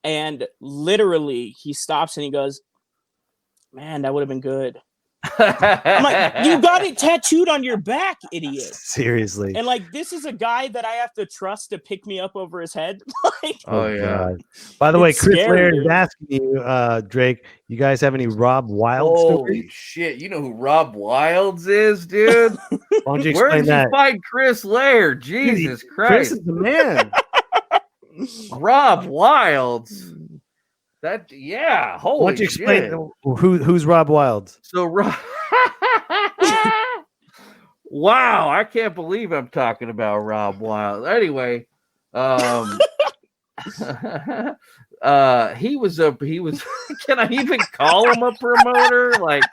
And literally, he stops and he goes, "Man, that would have been good." I'm like, you got it tattooed on your back, idiot. Seriously. And like, this is a guy that I have to trust to pick me up over his head. Like, oh yeah. God. By the way, Chris scary, Laird dude. is asking you, Drake, you guys have any Rob Wild Holy stories? shit, you know who Rob Wilds is, dude? Why don't you Where explain did that? you find Chris Laird? Jesus Chris Christ. is the man. Rob Wilds. That holy Why don't you explain shit. who's Rob Wild? So wow, I can't believe I'm talking about Rob Wild. Anyway, he was can I even call him a promoter? Like,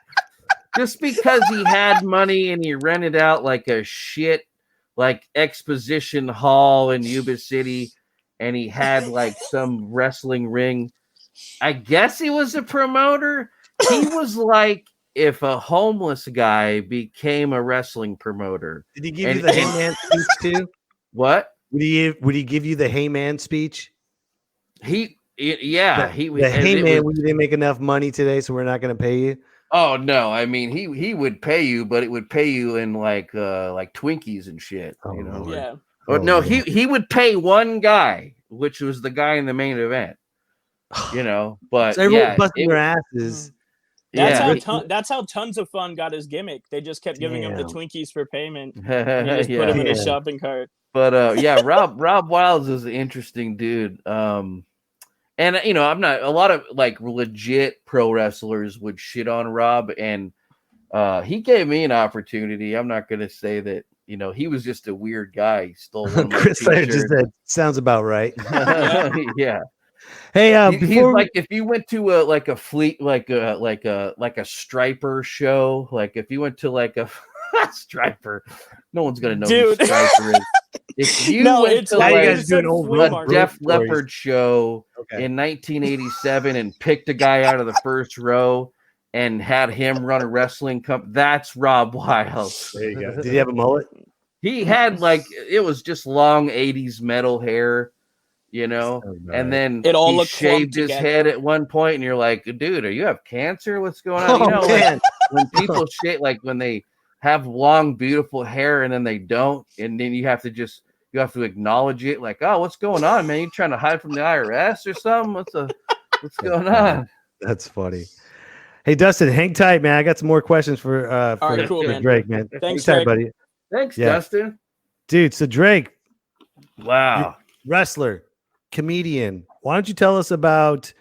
just because he had money and he rented out like a shit like exposition hall in Yuba City and he had like some wrestling ring, I guess he was a promoter. He was like if a homeless guy became a wrestling promoter. Did he give you the Hey Man speech too? What? Would he give you the Hey Man speech? Hey Man, we didn't make enough money today, so we're not going to pay you. Oh no, I mean he would pay you, but it would pay you in like Twinkies and shit. You know? Yeah. But no, he would pay one guy, which was the guy in the main event. You know, but so everyone busting their asses. That's how Tons of Fun got his gimmick. They just kept giving him the Twinkies for payment. And he just put him in his shopping cart. But Rob Wilds is an interesting dude. And you know, I'm not a lot of like legit pro wrestlers would shit on Rob, and he gave me an opportunity. I'm not gonna say that, you know, he was just a weird guy. He stole one of my Chris Laird t-shirts. just said, sounds about right. Yeah. Hey, he's like if you went to a fleet like a striper show, like if you went to like a striper, no one's gonna know who Striper is. If you went to like a Def Leppard show in 1987 and picked a guy out of the first row and had him run a wrestling company, that's Rob Wild. There you go. Did he have a mullet? He had like, it was just long 80s metal hair, you know, and then it all he shaved his head at one point, and you're like, dude, you have cancer? What's going on? You know, like, when people shave, like when they have long, beautiful hair and then they don't, and then you have to acknowledge it, like, oh, what's going on, man? You trying to hide from the IRS or something? What's going on? That's funny. Hey, Dustin, hang tight, man. I got some more questions for Drake, man. Thanks, hang tight, Drake. buddy. Thanks, Dustin. Dude, so Drake. Wow. Wrestler, comedian. Why don't you tell us about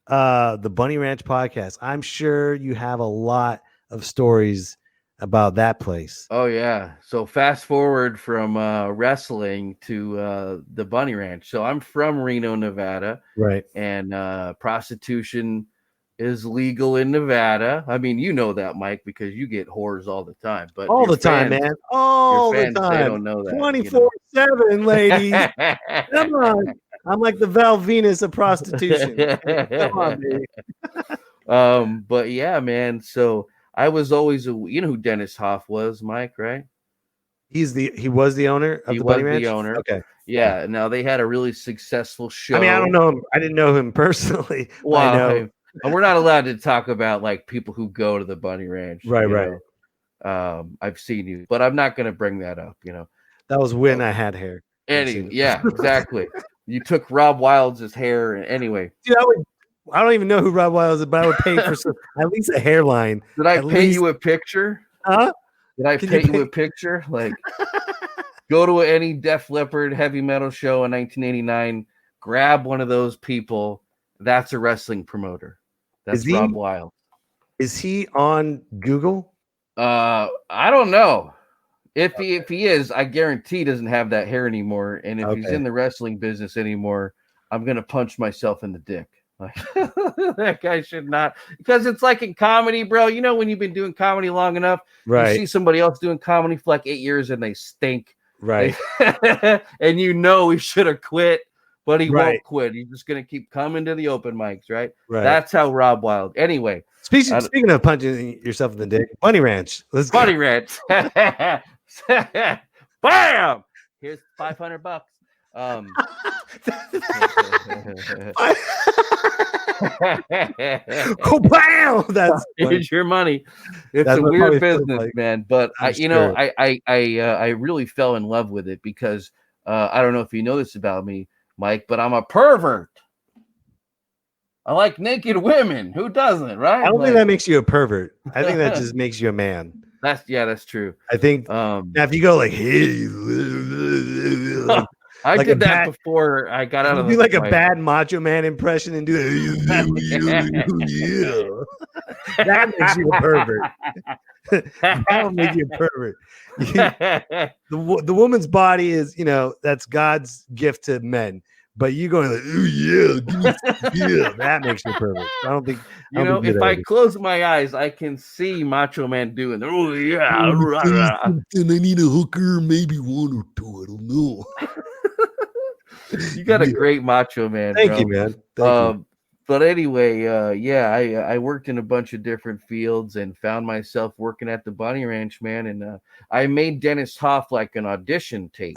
the Bunny Ranch podcast? I'm sure you have a lot of stories about that place. Oh, yeah. So fast forward from wrestling to the Bunny Ranch. So I'm from Reno, Nevada. Right. And prostitution is legal in Nevada. I mean, you know that, Mike, because you get whores all the time. But All your the time, fans- man. All your the fans, they time. don't know that. 24/7, ladies. Come on. I'm like the Val Venus of prostitution. Come on, baby. But yeah, man. So I was always you know who Dennis Hoff was, Mike, right? He was the owner of He the Bunny was Ranch. the owner. Okay. Yeah. Now they had a really successful show. I mean, I don't know him. I didn't know him personally. Well, I know. we're not allowed to talk about like people who go to the Bunny Ranch. Right, you right. know. I've seen you, but I'm not going to bring that up. You know, that was when I had hair. Yeah, exactly. You took Rob Wilds' hair, and anyway. Dude, I don't even know who Rob Wilds is, but I would pay for at least a hairline. Did I paint you a picture? Huh? Did I paint you a picture? Like, go to any Def Leppard heavy metal show in 1989, grab one of those people. That's a wrestling promoter. That's Rob Wild. Is he on Google? I don't know. If he is, I guarantee he doesn't have that hair anymore. And if he's in the wrestling business anymore, I'm gonna punch myself in the dick. Like, that guy should not, because it's like in comedy, bro. You know, when you've been doing comedy long enough, right? You see somebody else doing comedy for like 8 years and they stink, right? And you know he should have quit, but he won't quit. He's just gonna keep coming to the open mics, right? That's how Rob Wild. Anyway, speaking of punching yourself in the dick, Bunny Ranch. Let's go. Bunny Ranch. Bam! Here's $500. Oh, wow! That's here's your money. It's a weird business, man. But I really fell in love with it because I don't know if you know this about me, Mike, but I'm a pervert. I like naked women. Who doesn't, right? I don't think that makes you a pervert. I think that just makes you a man. That's true. I think now if you go like, hey, I did that before I got out of the do like a bad Macho Man impression and do that makes you a pervert. That will make you a pervert. The woman's body is, that's God's gift to men. But you going like, oh yeah, that makes you a pervert. I don't think if I close my eyes, I can see Macho Man doing. Oh yeah, and I need a hooker, maybe one or two. I don't know. You got a great Macho Man. Thank you, man. Thank you. But anyway, I worked in a bunch of different fields and found myself working at the Bunny Ranch, man. And I made Dennis Hoff like an audition tape,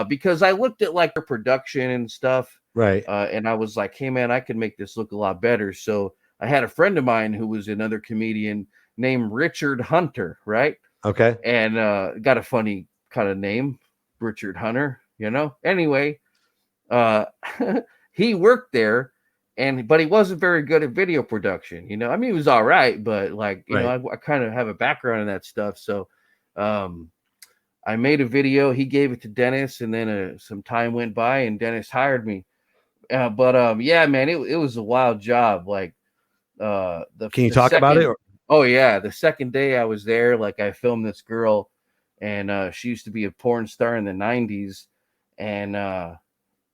because I looked at like the production and stuff. Right. And I was like, hey, man, I could make this look a lot better. So I had a friend of mine who was another comedian named Richard Hunter, right? Okay. And got a funny kind of name, Richard Hunter, Anyway, he worked there. But he wasn't very good at video production, I mean, he was all right, but like, I kind of have a background in that stuff. So, I made a video, he gave it to Dennis, and then some time went by and Dennis hired me. Yeah, man, it was a wild job. Like, can you talk about it? Oh yeah. The second day I was there, like I filmed this girl and she used to be a porn star in the 90s. And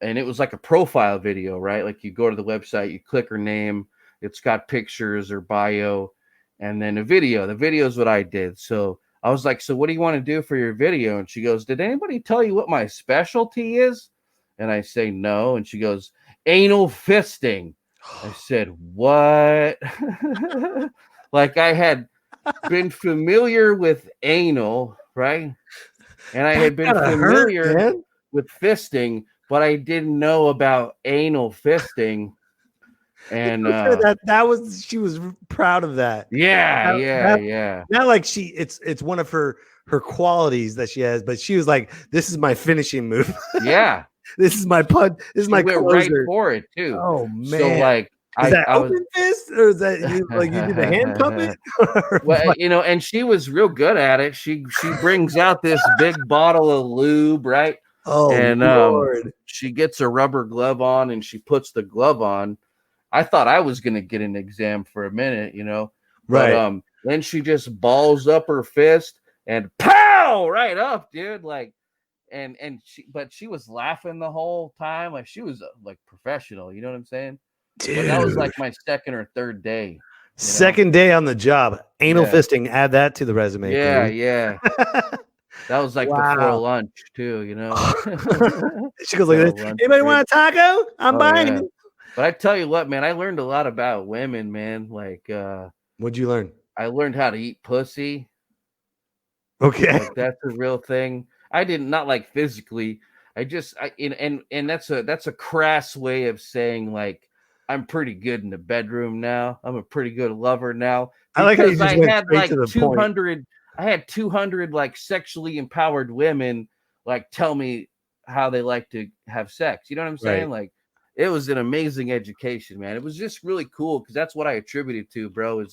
it was like a profile video, right? Like you go to the website, you click her name, it's got pictures or bio, and then a video. The video is what I did. So I was like, so what do you want to do for your video? And she goes, did anybody tell you what my specialty is? And I say, no. And she goes, anal fisting. I said, what? Like I had been familiar with anal, right? And I had been familiar with fisting, but I didn't know about anal fisting. And she was proud of that. Yeah. Not like it's one of her qualities that she has, but she was like, this is my finishing move. Yeah. This is my putt. This is my closer. Right for it too. Oh man. So like is that open fist or is that you did the hand puppet? Well, and she was real good at it. She brings out this big bottle of lube, right? Oh, and Lord. She gets a rubber glove on and she puts the glove on. I thought I was gonna get an exam for a minute, Right. But, then she just balls up her fist and pow right up, dude. Like, but she was laughing the whole time, like she was like professional. You know what I'm saying? Dude. But that was like my second or third day. Second day on the job. Anal Yeah. fisting. Add that to the resume. Yeah, please. yeah. That was like before lunch too, you know. She goes like this. Anybody want a taco? I'm buying it. But I tell you what, man, I learned a lot about women, man. Like, what'd you learn? I learned how to eat pussy. Okay, like, that's a real thing. I didn't not like physically. And that's a crass way of saying like I'm pretty good in the bedroom now. I'm a pretty good lover now. I like how you Because just went had straight like to the 200. point. I had 200 like sexually empowered women like tell me how they like to have sex. You know what I'm saying? Right. Like it was an amazing education, man. It was just really cool because that's what I attributed to, bro.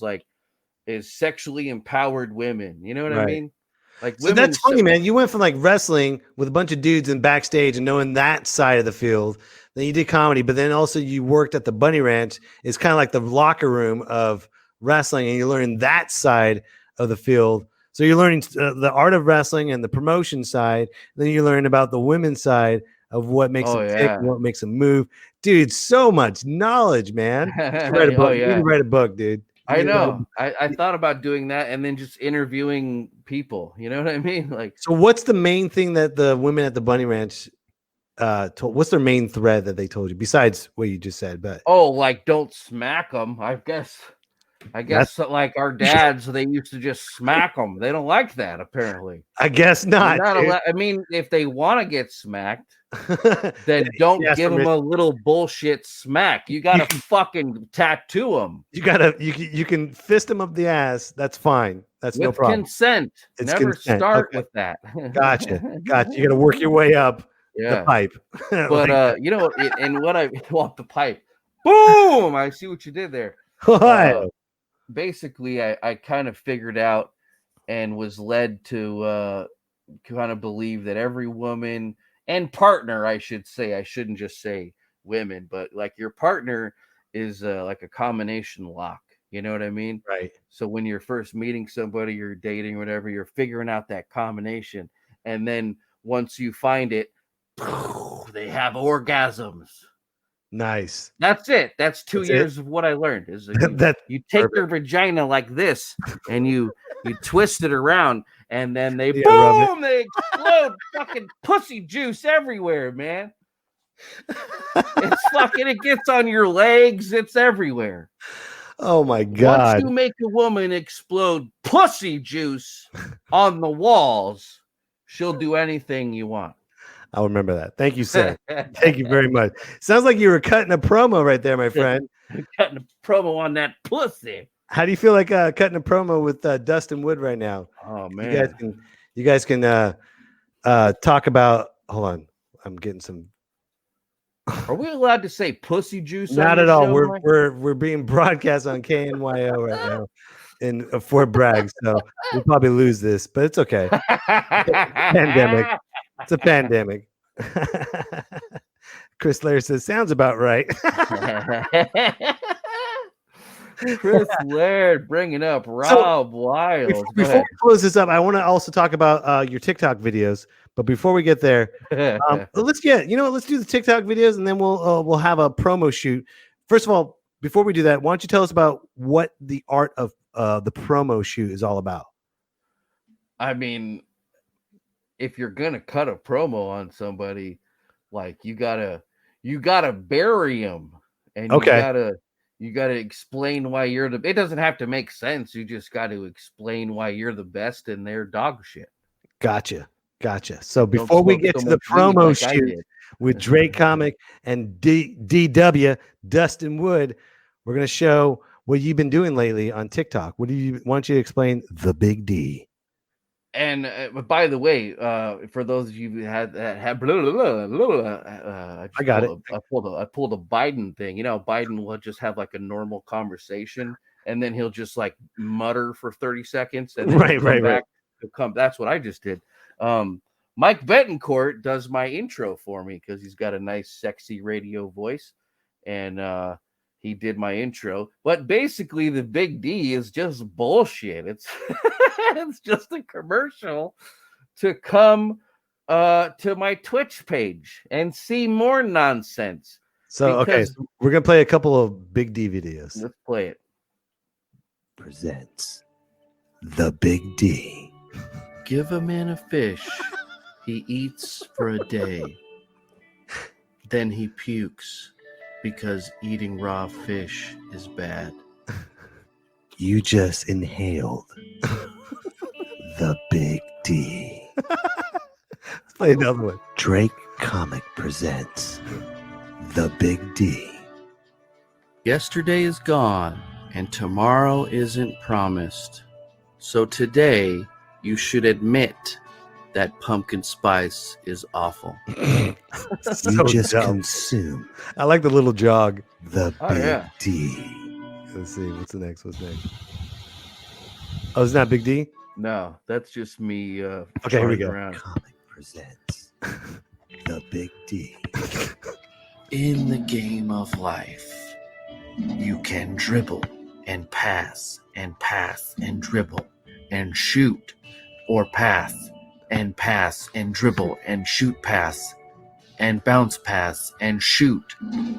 Is sexually empowered women. You know what I mean? Like So that's funny, man. You went from like wrestling with a bunch of dudes in backstage and knowing that side of the field. Then you did comedy, but then also you worked at the Bunny Ranch. It's kind of like the locker room of wrestling, and you're learning that side of the field. So you're learning the art of wrestling and the promotion side. Then you learn about the women's side of what makes them tick and what makes them move. Dude, so much knowledge, man. You need to write a book. You need to write a book, dude. I know. I thought about doing that and then just interviewing people. You know what I mean? Like, so what's the main thing that the women at the Bunny Ranch told? What's their main thread that they told you besides what you just said? But like don't smack them. I guess like our dads, they used to just smack them. They don't like that, apparently. I guess not. I mean, if they want to get smacked, then don't give them a little bullshit smack. You gotta fucking tattoo them. You can fist them up the ass. That's fine. That's no problem. Consent. It's Never consent. start with that. Gotcha. You got to work your way up the pipe. But and what I walk the pipe. Boom! I see what you did there. Basically, I kind of figured out and was led to kind of believe that every woman and partner, I should say, I shouldn't just say women, but like your partner is like a combination lock. You know what I mean? Right. So when you're first meeting somebody, you're dating, whatever, you're figuring out that combination. And then once you find it, they have orgasms. Nice. That's it. That's 2 years of what I learned. Is you take your vagina like this and you twist it around and then they they explode fucking pussy juice everywhere, man. It gets on your legs, it's everywhere. Oh my God. Once you make a woman explode pussy juice on the walls, she'll do anything you want. I'll remember that. Thank you, sir. Thank you very much. Sounds like you were cutting a promo right there, my friend. Cutting a promo on that pussy. How do you feel like cutting a promo with Dustin Wood right now? Oh man, you guys can talk about. Hold on, I'm getting some. Are we allowed to say pussy juice? Not at all. We're being broadcast on KNYO right now in Fort Bragg, so we'll probably lose this, but it's okay. Pandemic. It's a pandemic. Chris Lair says, sounds about right. Chris Laird bringing up Rob Wild. Before we close this up, I want to also talk about your TikTok videos. But before we get there, let's do the TikTok videos, and then we'll have a promo shoot. First of all, before we do that, why don't you tell us about what the art of the promo shoot is all about? I mean, if you're gonna cut a promo on somebody, like you gotta bury them, and you gotta explain why you're the. It doesn't have to make sense. You just got to explain why you're the best and they're dog shit. Gotcha. So before we get to the promo shoot with Drake Comic and DW Dustin Wood, we're gonna show what you've been doing lately on TikTok. Why don't you explain the Big D? And by the way, for those of you who had I got it. I pulled a Biden thing. You know, Biden will just have like a normal conversation, and then he'll just like mutter for 30 seconds, and then right. He'll come. That's what I just did. Mike Betancourt does my intro for me because he's got a nice, sexy radio voice, and he did my intro. But basically, the Big D is just bullshit. It's it's just a commercial to come to my Twitch page and see more nonsense. So Because- so we're gonna play a couple of Big D videos. Let's play it. Presents the Big D. Give a man a fish, he eats for a day. Then he pukes because eating raw fish is bad. You just inhaled the Big D. Let's play another one. Drake Comic presents the Big D. Yesterday is gone and tomorrow isn't promised. So today you should admit that pumpkin spice is awful. You just consume. I like the little jog. The Big D. Let's see. What's next? Oh, it's not Big D? No, that's just me. Okay, here we go. Around. Comic presents the Big D. In the game of life, you can dribble and pass and dribble and shoot, or pass and dribble and shoot pass and bounce pass and shoot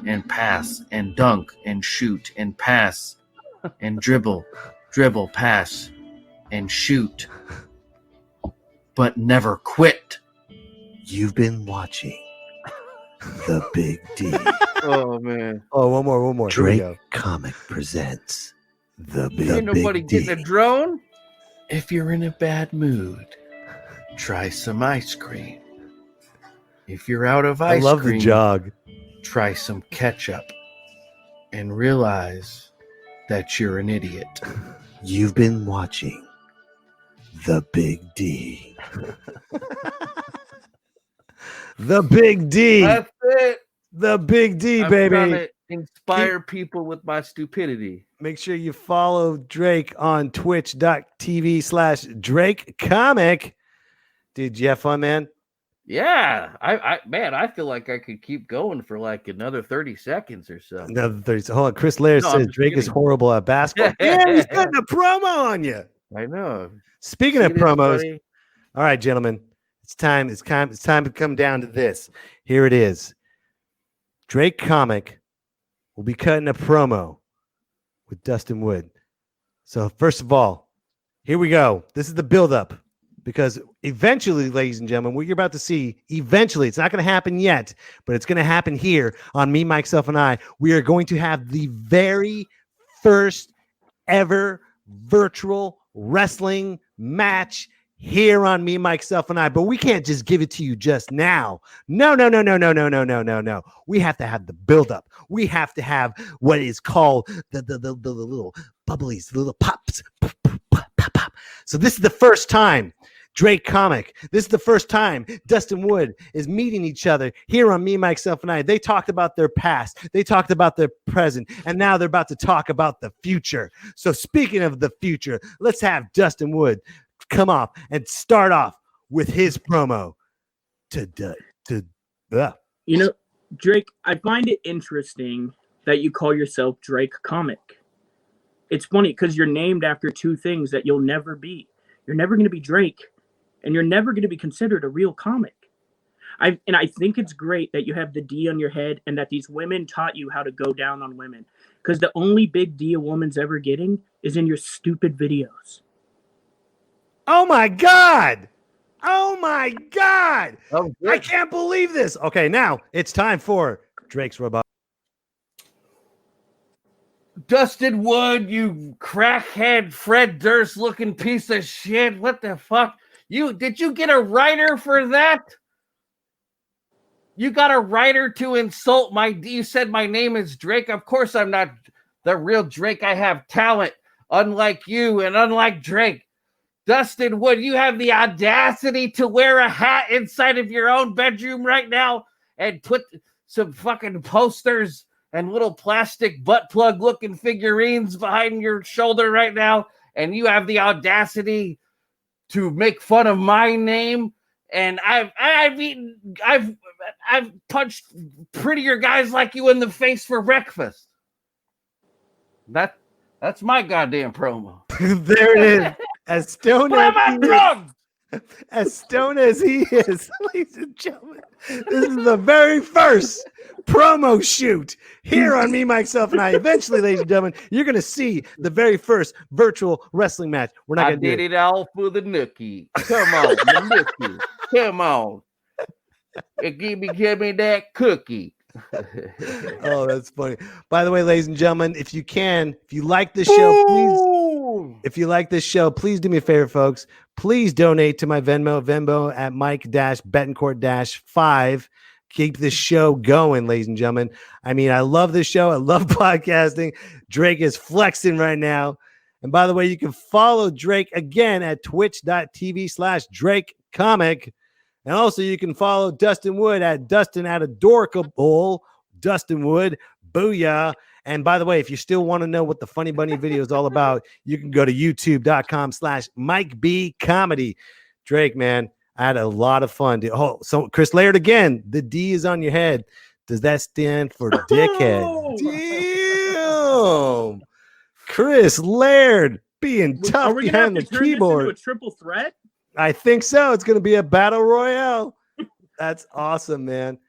and pass and dunk and shoot and pass and dribble, pass and shoot, but never quit. You've been watching the Big D. Oh man. Oh, one more. Drake Comic presents the Big Ain't nobody D. getting a drone. If you're in a bad mood, try some ice cream. If you're out of ice cream, I love the jog. Try some ketchup and realize that you're an idiot. You've been watching the Big D. The Big D. That's it. The Big D, I'm baby. trying to inspire people with my stupidity. Make sure you follow Drake on twitch.tv/Drake Comic. Did you have fun, man? Yeah, I feel like I could keep going for like another 30 seconds or so. Another 30. Hold on. Chris Lair No, says I'm just Drake is kidding. horrible at basketball. Yeah, he's putting a promo on you. I know. Speaking of See this, promos, buddy? all all right, gentlemen, it's time to come down to this. Here it is. Drake Comic will be cutting a promo with Dustin Wood. So first of all, here we go. This is the buildup. Because eventually, ladies and gentlemen, what you're about to see, eventually, it's not going to happen yet, but it's going to happen here on Me, Myself, and I. We are going to have the very first ever virtual wrestling match here on Me, Myself, and I. But we can't just give it to you just now. No. We have to have the buildup. We have to have what is called the little bubblies, the little pops. Pop. So this is the first time Drake Comic. This is the first time Dustin Wood is meeting each other here on Me, Myself, and I. They talked about their past. They talked about their present. And now they're about to talk about the future. So speaking of the future, let's have Dustin Wood come off and start off with his promo You know, Drake, I find it interesting that you call yourself Drake Comic. It's funny because you're named after two things that you'll never be. You're never going to be Drake, and you're never going to be considered a real comic. I think it's great that you have the D on your head and that these women taught you how to go down on women. Because the only big D a woman's ever getting is in your stupid videos. Oh my God! Oh my God! Oh, I can't believe this. Okay, now it's time for Drake's Robot. Dustin Wood, you crackhead Fred Durst looking piece of shit. What the fuck? Did you get a writer for that? You got a writer to insult you said my name is Drake. Of course I'm not the real Drake. I have talent, unlike you and unlike Drake. Dustin Wood, you have the audacity to wear a hat inside of your own bedroom right now and put some fucking posters and little plastic butt plug looking figurines behind your shoulder right now. And you have the audacity to make fun of my name. And I've punched prettier guys like you in the face for breakfast. That's my goddamn promo. There it is. As stoned Where are my drugs? As stoned as he is, ladies and gentlemen, this is the very first promo shoot here on Me, Myself, and I. Eventually, ladies and gentlemen, you're going to see the very first virtual wrestling match. We're not I going to do did it all for the nookie. Come on, the nookie. Come on. Give me that cookie. Oh, that's funny. By the way, ladies and gentlemen, if you like this show, please do me a favor, folks. Please donate to my Venmo at Mike-Betancourt-5. Keep this show going, ladies and gentlemen. I mean, I love this show. I love podcasting. Drake is flexing right now. And by the way, you can follow Drake again at twitch.tv/DrakeComic. And also you can follow Dustin Wood at Dustin at Adorable. Dustin Wood. Booyah. And by the way, if you still want to know what the Funny Bunny video is all about, you can go to youtube.com/MikeBComedy. Drake, man, I had a lot of fun. Oh, so Chris Laird again. The D is on your head. Does that stand for dickhead? Damn. Chris Laird being tough behind the keyboard. Into a triple threat? I think so. It's going to be a battle royale. That's awesome, man.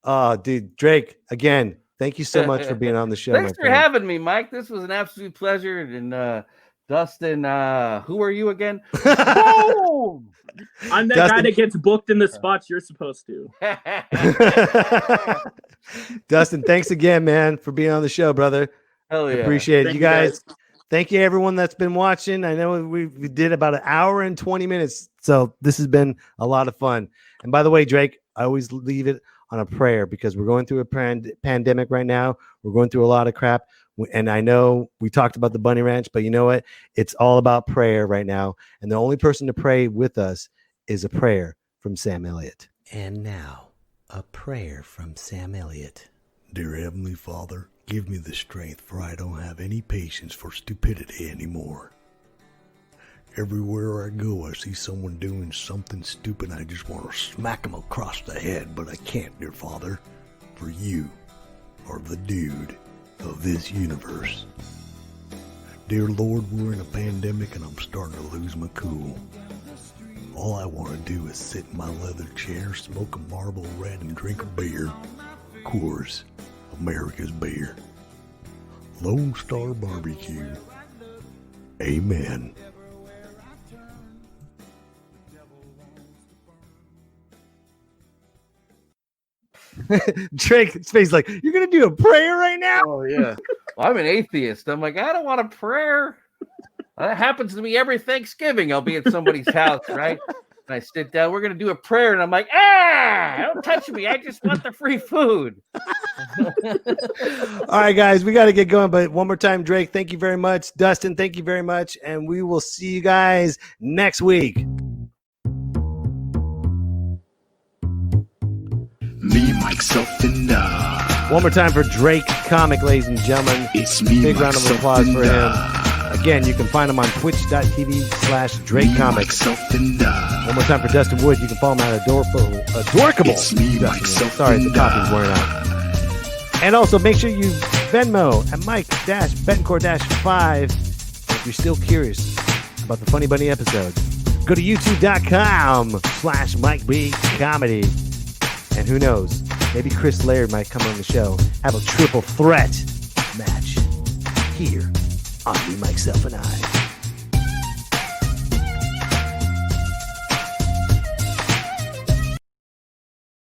Oh, dude, Drake, again, thank you so much for being on the show. Thanks for having me, Mike. This was an absolute pleasure. And Dustin, who are you again? I'm that guy that gets booked in the spots you're supposed to. Dustin, thanks again, man, for being on the show, brother. Hell yeah. Appreciate it. You guys. Thank you, everyone that's been watching. I know we did about an hour and 20 minutes, so this has been a lot of fun. And by the way, Drake, I always leave it on a prayer because we're going through a pandemic right now. We're going through a lot of crap. And I know we talked about the Bunny Ranch, but you know what? It's all about prayer right now. And the only person to pray with us is a prayer from Sam Elliott. And now, a prayer from Sam Elliott. Dear Heavenly Father, give me the strength, for I don't have any patience for stupidity anymore. Everywhere I go, I see someone doing something stupid, and I just want to smack them across the head, but I can't, dear Father, for you are the dude of this universe. Dear Lord, we're in a pandemic, and I'm starting to lose my cool. All I want to do is sit in my leather chair, smoke a Marlboro Red, and drink a beer. Coors, America's beer. Lone Star Barbecue. Amen. Drake's face like, you're going to do a prayer right now? Oh, yeah. Well, I'm an atheist. I'm like, I don't want a prayer. That happens to me every Thanksgiving. I'll be at somebody's house, right? And I sit down, we're going to do a prayer. And I'm like, don't touch me. I just want the free food. All right, guys, we got to get going. But one more time, Drake, thank you very much. Dustin, thank you very much. And we will see you guys next week. Me, myself, and I. One more time for Drake Comic, ladies and gentlemen. It's me, big round of myself, applause and for him. I. Again, you can find him on twitch.tv/Drake Comics. One more time for Dustin Wood. You can follow him at Adorable. It's me, myself, sorry, the copy's wearing out. And also make sure you Venmo at Mike-Betancourt-5. If you're still curious about the Funny Bunny episode, go to youtube.com/MikeBComedy. And who knows, maybe Chris Laird might come on the show, have a triple threat match here on Me, Myself, and I.